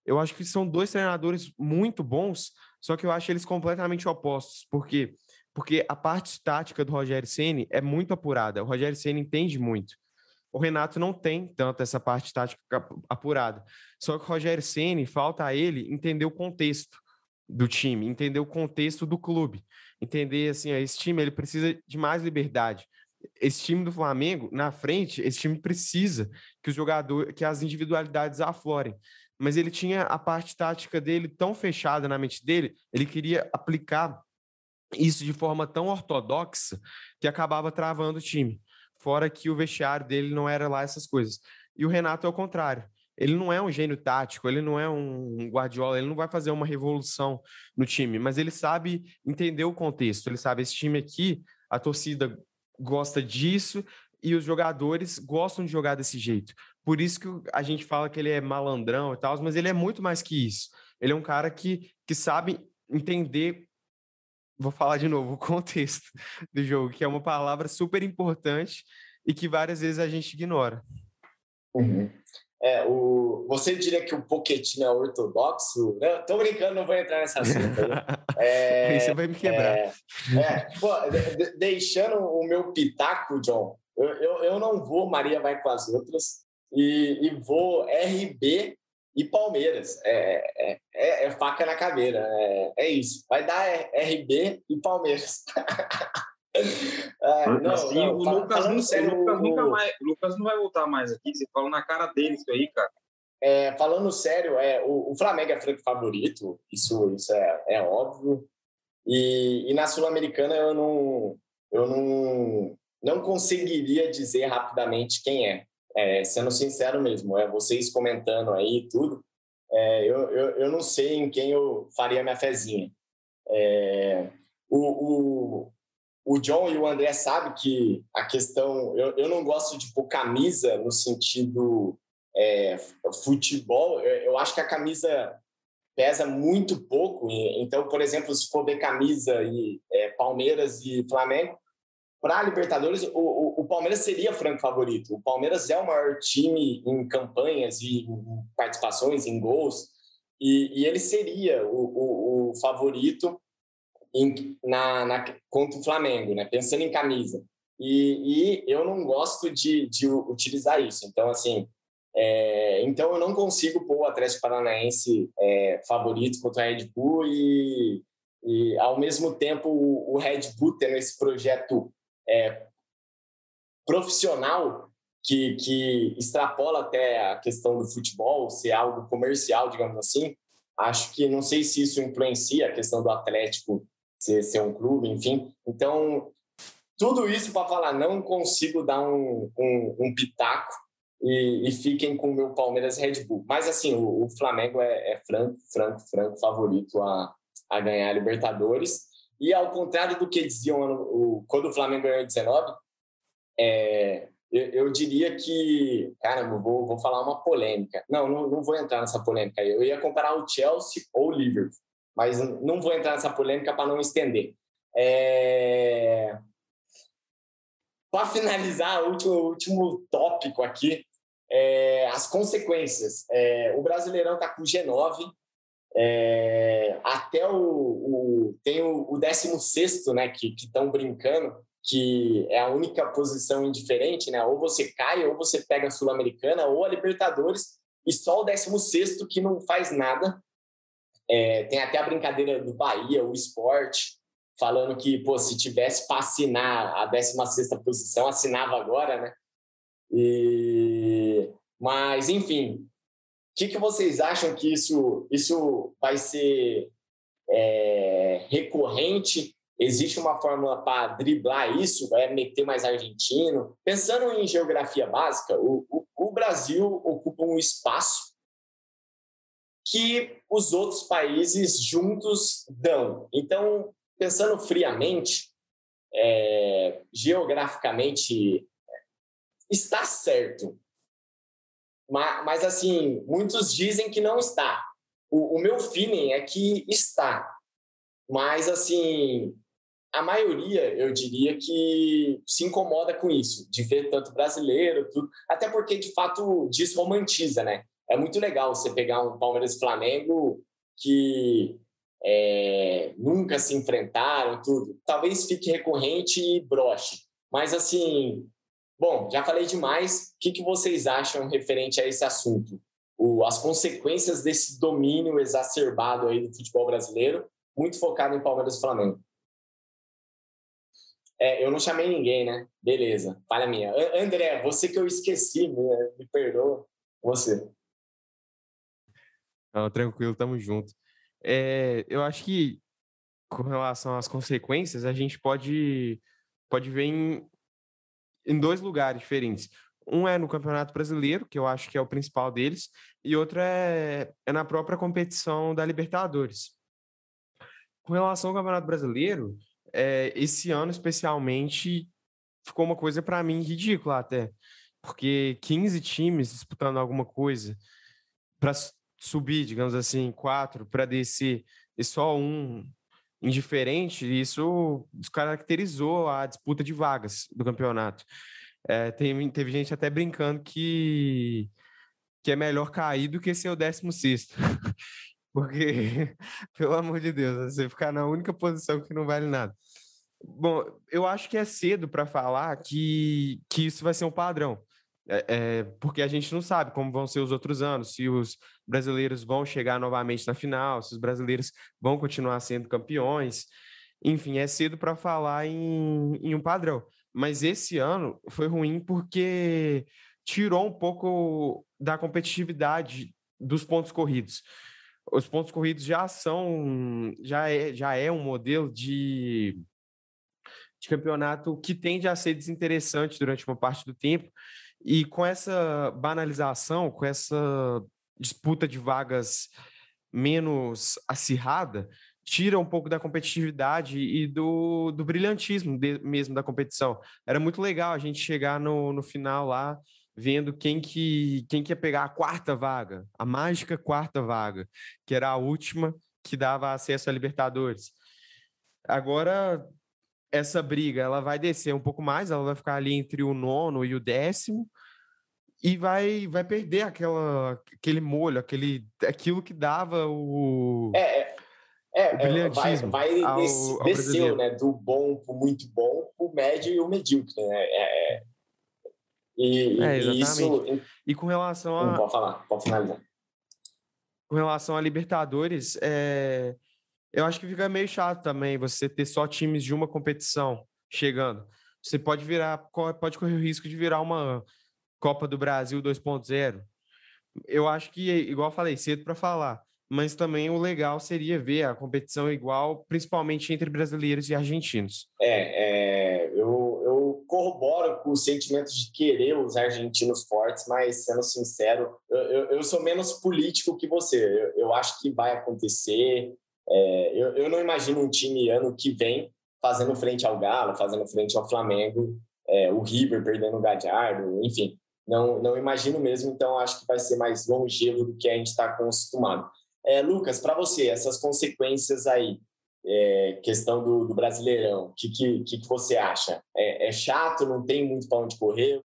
Eu acho que são dois treinadores muito bons, só que eu acho eles completamente opostos. Por quê? Porque a parte tática do Rogério Ceni é muito apurada. O Rogério Ceni entende muito. O Renato não tem tanto essa parte tática apurada. Só que o Rogério Ceni, falta a ele entender o contexto do time, entender o contexto do clube, entender assim, esse time ele precisa de mais liberdade. Esse time do Flamengo, na frente, esse time precisa que as individualidades aflorem. Mas ele tinha a parte tática dele tão fechada na mente dele, ele queria aplicar isso de forma tão ortodoxa que acabava travando o time. Fora que o vestiário dele não era lá essas coisas. E o Renato é o contrário. Ele não é um gênio tático, ele não é um Guardiola, ele não vai fazer uma revolução no time, mas ele sabe entender o contexto. Ele sabe, esse time aqui, a torcida gosta disso e os jogadores gostam de jogar desse jeito. Por isso que a gente fala que ele é malandrão e tal, mas ele é muito mais que isso. Ele é um cara que sabe entender, vou falar de novo, o contexto do jogo, que é uma palavra super importante e que várias vezes a gente ignora. Uhum. Você diria que o Pochettino é ortodoxo? Não, tô brincando, não vou entrar nessa assunto. Aí você vai me quebrar. Deixando o meu pitaco, John, eu não vou, Maria vai com as outras, e vou RB e Palmeiras. É faca na caveira, é isso. Vai dar RB e Palmeiras. O Lucas não vai voltar mais aqui. Você falou na cara dele isso aí, cara. Falando sério, o Flamengo é franco favorito, isso é óbvio. E na Sul-Americana eu não conseguiria dizer rapidamente quem é. Sendo sincero mesmo, vocês comentando aí e tudo, eu não sei em quem eu faria minha fezinha. O John e o André sabem que a questão... Eu não gosto de pôr camisa no sentido futebol. Eu acho que a camisa pesa muito pouco. Então, por exemplo, se for ver camisa e Palmeiras e Flamengo, para a Libertadores, o Palmeiras seria franco favorito. O Palmeiras é o maior time em campanhas e em participações, em gols, e ele seria o favorito contra o Flamengo, né? Pensando em camisa. E eu não gosto de utilizar isso. Então, assim, então eu não consigo pôr o Atlético Paranaense favorito contra o Red Bull e ao mesmo tempo, o Red Bull tendo esse projeto profissional que extrapola até a questão do futebol, ser algo comercial, digamos assim. Acho que não sei se isso influencia a questão do Atlético ser um clube, enfim. Então, tudo isso para falar, não consigo dar um pitaco e fiquem com o meu Palmeiras Red Bull. Mas, assim, o Flamengo é franco favorito a ganhar a Libertadores. E, ao contrário do que diziam quando o Flamengo ganhou em 19, eu diria que... Caramba, vou falar uma polêmica. Não vou entrar nessa polêmica. Eu ia comparar o Chelsea ou o Liverpool, mas não vou entrar nessa polêmica para não estender. Para finalizar, o último tópico aqui, as consequências. O Brasileirão está com o G9, até tem o 16º, né, que estão brincando, que é a única posição indiferente, né? Ou você cai, ou você pega a Sul-Americana, ou a Libertadores, e só o 16º que não faz nada. Tem até a brincadeira do Bahia, o Sport, falando que, se tivesse para assinar a 16ª posição, assinava agora, né? Mas, enfim, o que vocês acham que isso vai ser recorrente? Existe uma fórmula para driblar isso? Meter mais argentino? Pensando em geografia básica, o Brasil ocupa um espaço que os outros países juntos dão. Então, pensando friamente, geograficamente, está certo Mas, assim, muitos dizem que não está. O meu feeling é que está. Mas, assim, a maioria, eu diria que se incomoda com isso, de ver tanto brasileiro, tudo. Até porque, de fato, desromantiza, né? É muito legal você pegar um Palmeiras e Flamengo que nunca se enfrentaram, tudo. Talvez fique recorrente e broche. Mas, assim, bom, já falei demais. O que vocês acham referente a esse assunto? As consequências desse domínio exacerbado aí do futebol brasileiro, muito focado em Palmeiras e Flamengo. Eu não chamei ninguém, né? Beleza, falha minha. André, você que eu esqueci, me perdoa. Você. Não, tranquilo, tamo junto. Eu acho que, com relação às consequências, a gente pode ver em dois lugares diferentes. Um é no Campeonato Brasileiro, que eu acho que é o principal deles, e outro é na própria competição da Libertadores. Com relação ao Campeonato Brasileiro, esse ano especialmente ficou uma coisa para mim ridícula até, porque 15 times disputando alguma coisa para subir, digamos assim, 4 para descer e só um indiferente, isso descaracterizou a disputa de vagas do campeonato. Teve gente até brincando que é melhor cair do que ser o 16º. Porque, pelo amor de Deus, você ficar na única posição que não vale nada. Bom, eu acho que é cedo para falar que isso vai ser um padrão. Porque a gente não sabe como vão ser os outros anos, se os brasileiros vão chegar novamente na final, se os brasileiros vão continuar sendo campeões. Enfim, é cedo para falar em um padrão. Mas esse ano foi ruim porque tirou um pouco da competitividade dos pontos corridos. Os pontos corridos já é um modelo de campeonato que tende a ser desinteressante durante uma parte do tempo, e com essa banalização, com essa disputa de vagas menos acirrada, tira um pouco da competitividade e do brilhantismo mesmo da competição. Era muito legal a gente chegar no final lá, vendo quem que ia pegar a quarta vaga, a mágica quarta vaga, que era a última que dava acesso à Libertadores. Agora, essa briga ela vai descer um pouco mais, ela vai ficar ali entre o 9º e o 10º, e vai perder aquele molho, aquilo que dava o brilhantismo ao desceu, brasileiro. né? Do bom para o muito bom, o médio e o medíocre, né? E Exatamente. isso... E com relação a... Pode falar, pode finalizar. Com relação a Libertadores, eu acho que fica meio chato também você ter só times de uma competição chegando. Você pode correr o risco de virar uma Copa do Brasil 2.0. Eu acho que, igual eu falei, cedo para falar, mas também o legal seria ver a competição igual, principalmente entre brasileiros e argentinos. Eu corroboro com os sentimentos de querer os argentinos fortes, mas, sendo sincero, eu sou menos político que você. Eu acho que vai acontecer. Eu não imagino um time ano que vem fazendo frente ao Galo, fazendo frente ao Flamengo, o River perdendo o Gallardo, enfim. Não imagino mesmo, então acho que vai ser mais longevo do que a gente está acostumado. Lucas, para você, essas consequências aí, questão do Brasileirão, o que você acha? É chato, não tem muito para onde correr?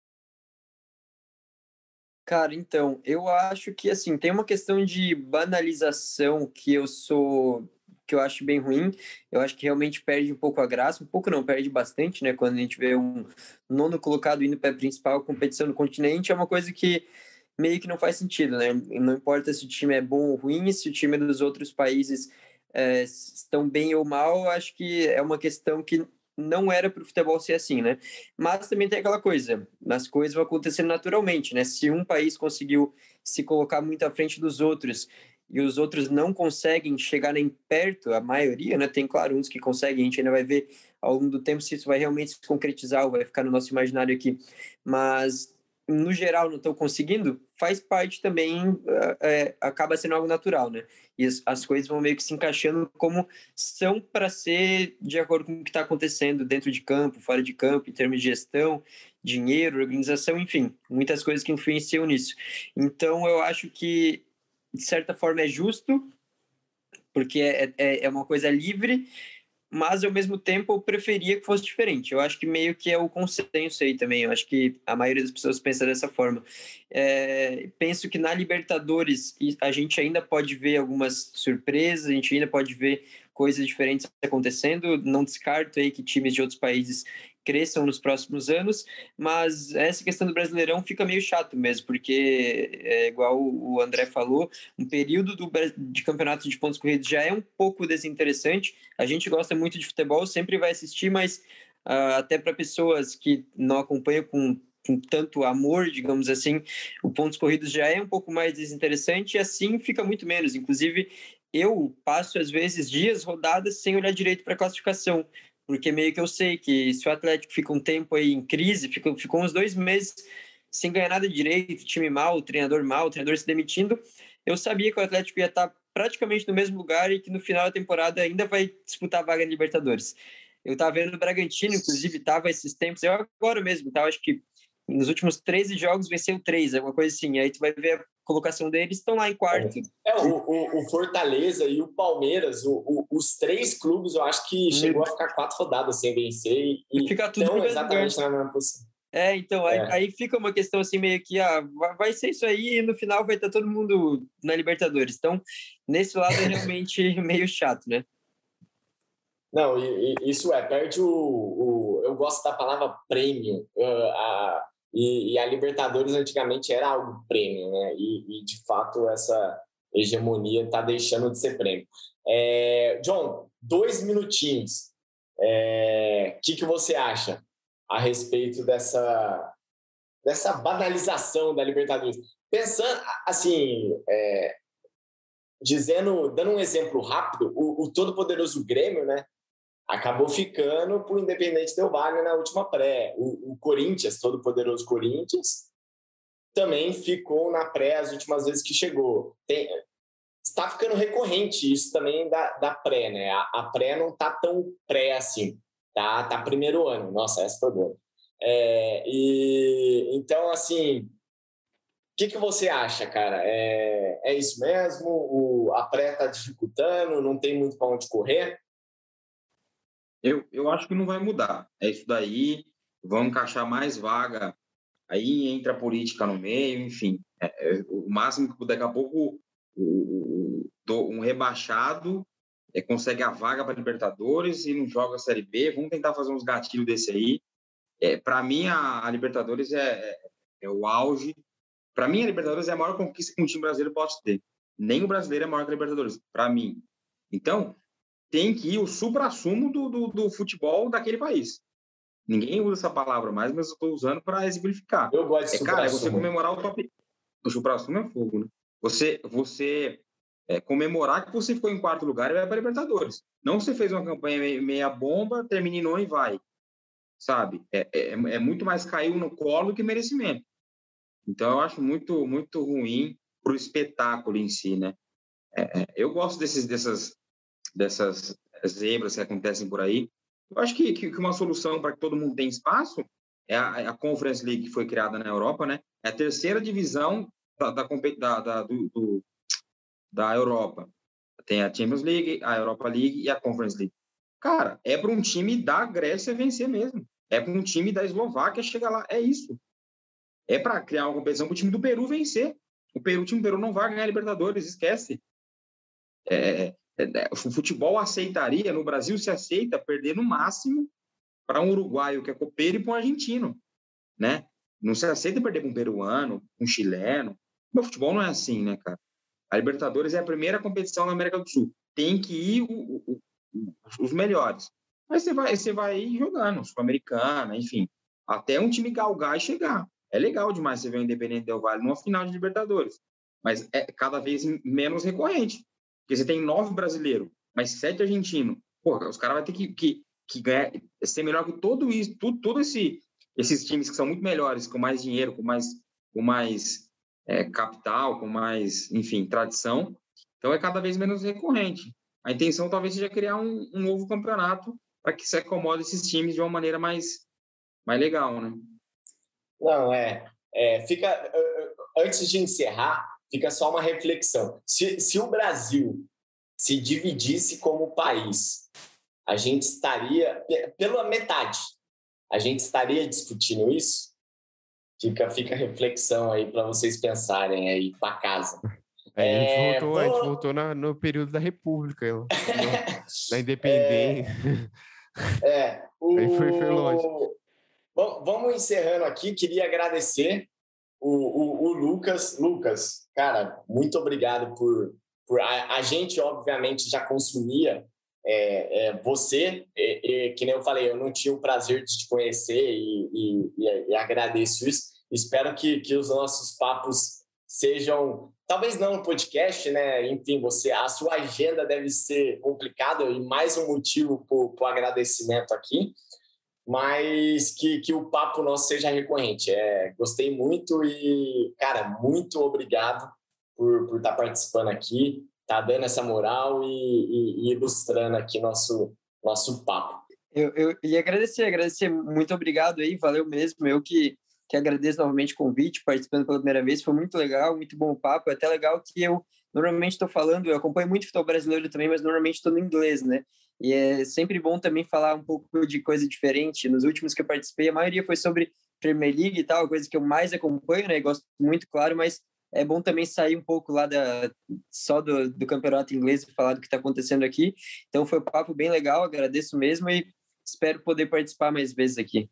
Cara, então, eu acho que, assim, tem uma questão de banalização que eu acho bem ruim. Eu acho que realmente perde um pouco a graça, um pouco não, perde bastante, né? Quando a gente vê um nono colocado indo para a principal competição do continente, é uma coisa que meio que não faz sentido, né? Não importa se o time é bom ou ruim, se o time dos outros países estão bem ou mal, acho que é uma questão que não era para o futebol ser assim, né? Mas também tem aquela coisa, as coisas vão acontecendo naturalmente, né? Se um país conseguiu se colocar muito à frente dos outros e os outros não conseguem chegar nem perto, a maioria, né? Tem, claro, uns que conseguem, a gente ainda vai ver ao longo do tempo se isso vai realmente se concretizar ou vai ficar no nosso imaginário aqui. Mas, no geral, não estão conseguindo, faz parte também, acaba sendo algo natural, né? E as coisas vão meio que se encaixando como são para ser de acordo com o que está acontecendo dentro de campo, fora de campo, em termos de gestão, dinheiro, organização, enfim, muitas coisas que influenciam nisso. Então, eu acho que, de certa forma, é justo, porque é uma coisa livre, mas, ao mesmo tempo, eu preferia que fosse diferente. Eu acho que meio que é o consenso aí também. Eu acho que a maioria das pessoas pensa dessa forma. Penso que na Libertadores a gente ainda pode ver algumas surpresas, a gente ainda pode ver coisas diferentes acontecendo. Não descarto aí que times de outros países cresçam nos próximos anos, mas essa questão do Brasileirão fica meio chato mesmo, porque igual o André falou, um período de campeonato de pontos corridos já é um pouco desinteressante. A gente gosta muito de futebol, sempre vai assistir, mas até para pessoas que não acompanham com tanto amor, digamos assim, o pontos corridos já é um pouco mais desinteressante e assim fica muito menos. Inclusive, eu passo às vezes dias, rodadas, sem olhar direito para a classificação, porque meio que eu sei que se o Atlético fica um tempo aí em crise, ficou uns 2 meses sem ganhar nada direito, time mal, o treinador se demitindo, eu sabia que o Atlético ia estar praticamente no mesmo lugar e que no final da temporada ainda vai disputar a vaga na Libertadores. Eu estava vendo o Bragantino, inclusive, estava esses tempos, eu agora mesmo, acho que nos últimos 13 jogos venceu 3, alguma coisa assim, aí tu vai ver a colocação deles, estão lá em quarto. O Fortaleza e o Palmeiras, os 3 clubes, eu acho que chegou a ficar 4 rodadas sem vencer e fica tudo estão exatamente na mesma posição. Então, aí fica uma questão assim meio que, vai ser isso aí e no final vai estar todo mundo na Libertadores. Então, nesse lado é realmente meio chato, né? Não, isso perde eu gosto da palavra prêmio, e a Libertadores antigamente era algo prêmio, né? E de fato essa hegemonia está deixando de ser prêmio. John, 2 minutinhos. Que você acha a respeito dessa banalização da Libertadores? Pensando assim, dando um exemplo rápido, o todo-poderoso Grêmio, né? Acabou ficando para o Independente Del Valle na última pré. O Corinthians, todo-poderoso Corinthians, também ficou na pré as últimas vezes que chegou. Está ficando recorrente isso também da pré, né? A pré não está tão pré assim. Tá primeiro ano. Nossa, essa foi boa. Então, assim, o que você acha, cara? É isso mesmo? A pré está dificultando? Não tem muito para onde correr? Eu acho que não vai mudar. É isso daí, vão encaixar mais vaga, aí entra a política no meio, enfim. O máximo que daqui a pouco um rebaixado consegue a vaga para Libertadores e não joga a Série B. Vamos tentar fazer uns gatilhos desse aí. Para mim, a Libertadores é o auge. Para mim, a Libertadores é a maior conquista que um time brasileiro pode ter. Nem o brasileiro é maior que a Libertadores, para mim. Então, tem que ir o supra-sumo do futebol daquele país. Ninguém usa essa palavra mais, mas eu estou usando para exemplificar. Eu gosto de supra-sumo. Cara, você comemorar o top... O supra-sumo é fogo, né? Você comemorar que você ficou em 4º lugar e vai para a Libertadores. Não você fez uma campanha meia bomba, terminou e vai. Sabe? É muito mais caiu no colo do que merecimento. Então, eu acho muito, muito ruim para o espetáculo em si, né? Eu gosto dessas zebras que acontecem por aí. Eu acho que uma solução para que todo mundo tenha espaço é a Conference League, que foi criada na Europa, né? É a 3ª divisão da Europa. Tem a Champions League, a Europa League e a Conference League. Cara, é para um time da Grécia vencer mesmo. É para um time da Eslováquia chegar lá. É isso. É para criar uma competição para o time do Peru vencer. O time do Peru não vai ganhar a Libertadores, esquece. O futebol aceitaria, no Brasil se aceita perder no máximo para um uruguaio que é copeiro e para um argentino, né? Não se aceita perder para um peruano, um chileno. O futebol não é assim, né, cara? A Libertadores é a primeira competição na América do Sul. Tem que ir os melhores. Mas você vai jogando, Sul-Americana, enfim, até um time galgar e chegar. É legal demais você ver o Independente Del Valle numa final de Libertadores, mas é cada vez menos recorrente. Porque você tem 9 brasileiros, mas 7 argentinos. Porra, os caras vão ter que ganhar, ser melhor que todos esses times que são muito melhores, com mais dinheiro, com mais capital, com mais, enfim, tradição. Então é cada vez menos recorrente. A intenção talvez seja criar um novo campeonato para que se acomode esses times de uma maneira mais legal, né? Não, fica, antes de encerrar, fica só uma reflexão. Se o Brasil se dividisse como país, a gente estaria, pela metade, a gente estaria discutindo isso? Fica a reflexão aí para vocês pensarem aí para casa. A gente voltou no período da República, na Independência. Aí foi longe. Bom, vamos encerrando aqui. Queria agradecer o Lucas. Lucas, cara, muito obrigado por a gente, obviamente, já consumia você, que nem eu falei, eu não tinha o prazer de te conhecer e agradeço isso. Espero que os nossos papos sejam, talvez não no podcast, né? Enfim, a sua agenda deve ser complicada e mais um motivo para o agradecimento aqui, mas que o papo nosso seja recorrente. Gostei muito e, cara, muito obrigado por estar participando aqui, tá dando essa moral e ilustrando aqui nosso papo. Eu ia agradecer, muito obrigado aí, valeu mesmo, eu que agradeço novamente o convite, participando pela primeira vez, foi muito legal, muito bom o papo, é até legal que eu normalmente estou falando, eu acompanho muito futebol brasileiro também, mas normalmente estou no inglês, né? E é sempre bom também falar um pouco de coisa diferente. Nos últimos que eu participei, a maioria foi sobre Premier League e tal, coisa que eu mais acompanho, né? Gosto muito, claro, mas é bom também sair um pouco lá só do campeonato inglês e falar do que está acontecendo aqui. Então foi um papo bem legal, agradeço mesmo e espero poder participar mais vezes aqui.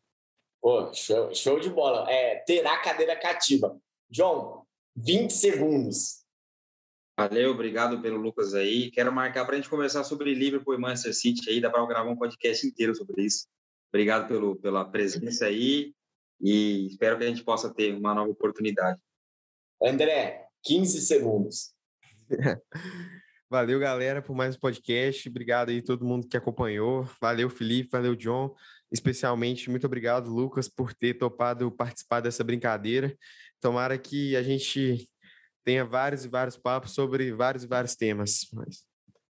Pô, show de bola. Terá cadeira cativa. John, 20 segundos. Valeu, obrigado pelo Lucas aí. Quero marcar para a gente conversar sobre Liverpool e Manchester City aí, dá para eu gravar um podcast inteiro sobre isso. Obrigado pela presença aí e espero que a gente possa ter uma nova oportunidade. André, 15 segundos. Valeu, galera, por mais um podcast. Obrigado aí a todo mundo que acompanhou. Valeu, Felipe, valeu, John. Especialmente, muito obrigado, Lucas, por ter topado participar dessa brincadeira. Tomara que a gente tenha vários e vários papos sobre vários e vários temas.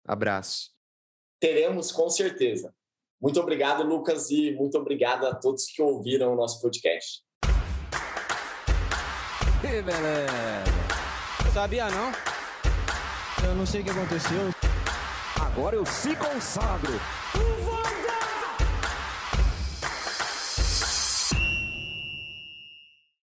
Abraço. Teremos, com certeza. Muito obrigado, Lucas, e muito obrigado a todos que ouviram o nosso podcast. Que beleza! Sabia não? Eu não sei o que aconteceu. Agora eu se consagro.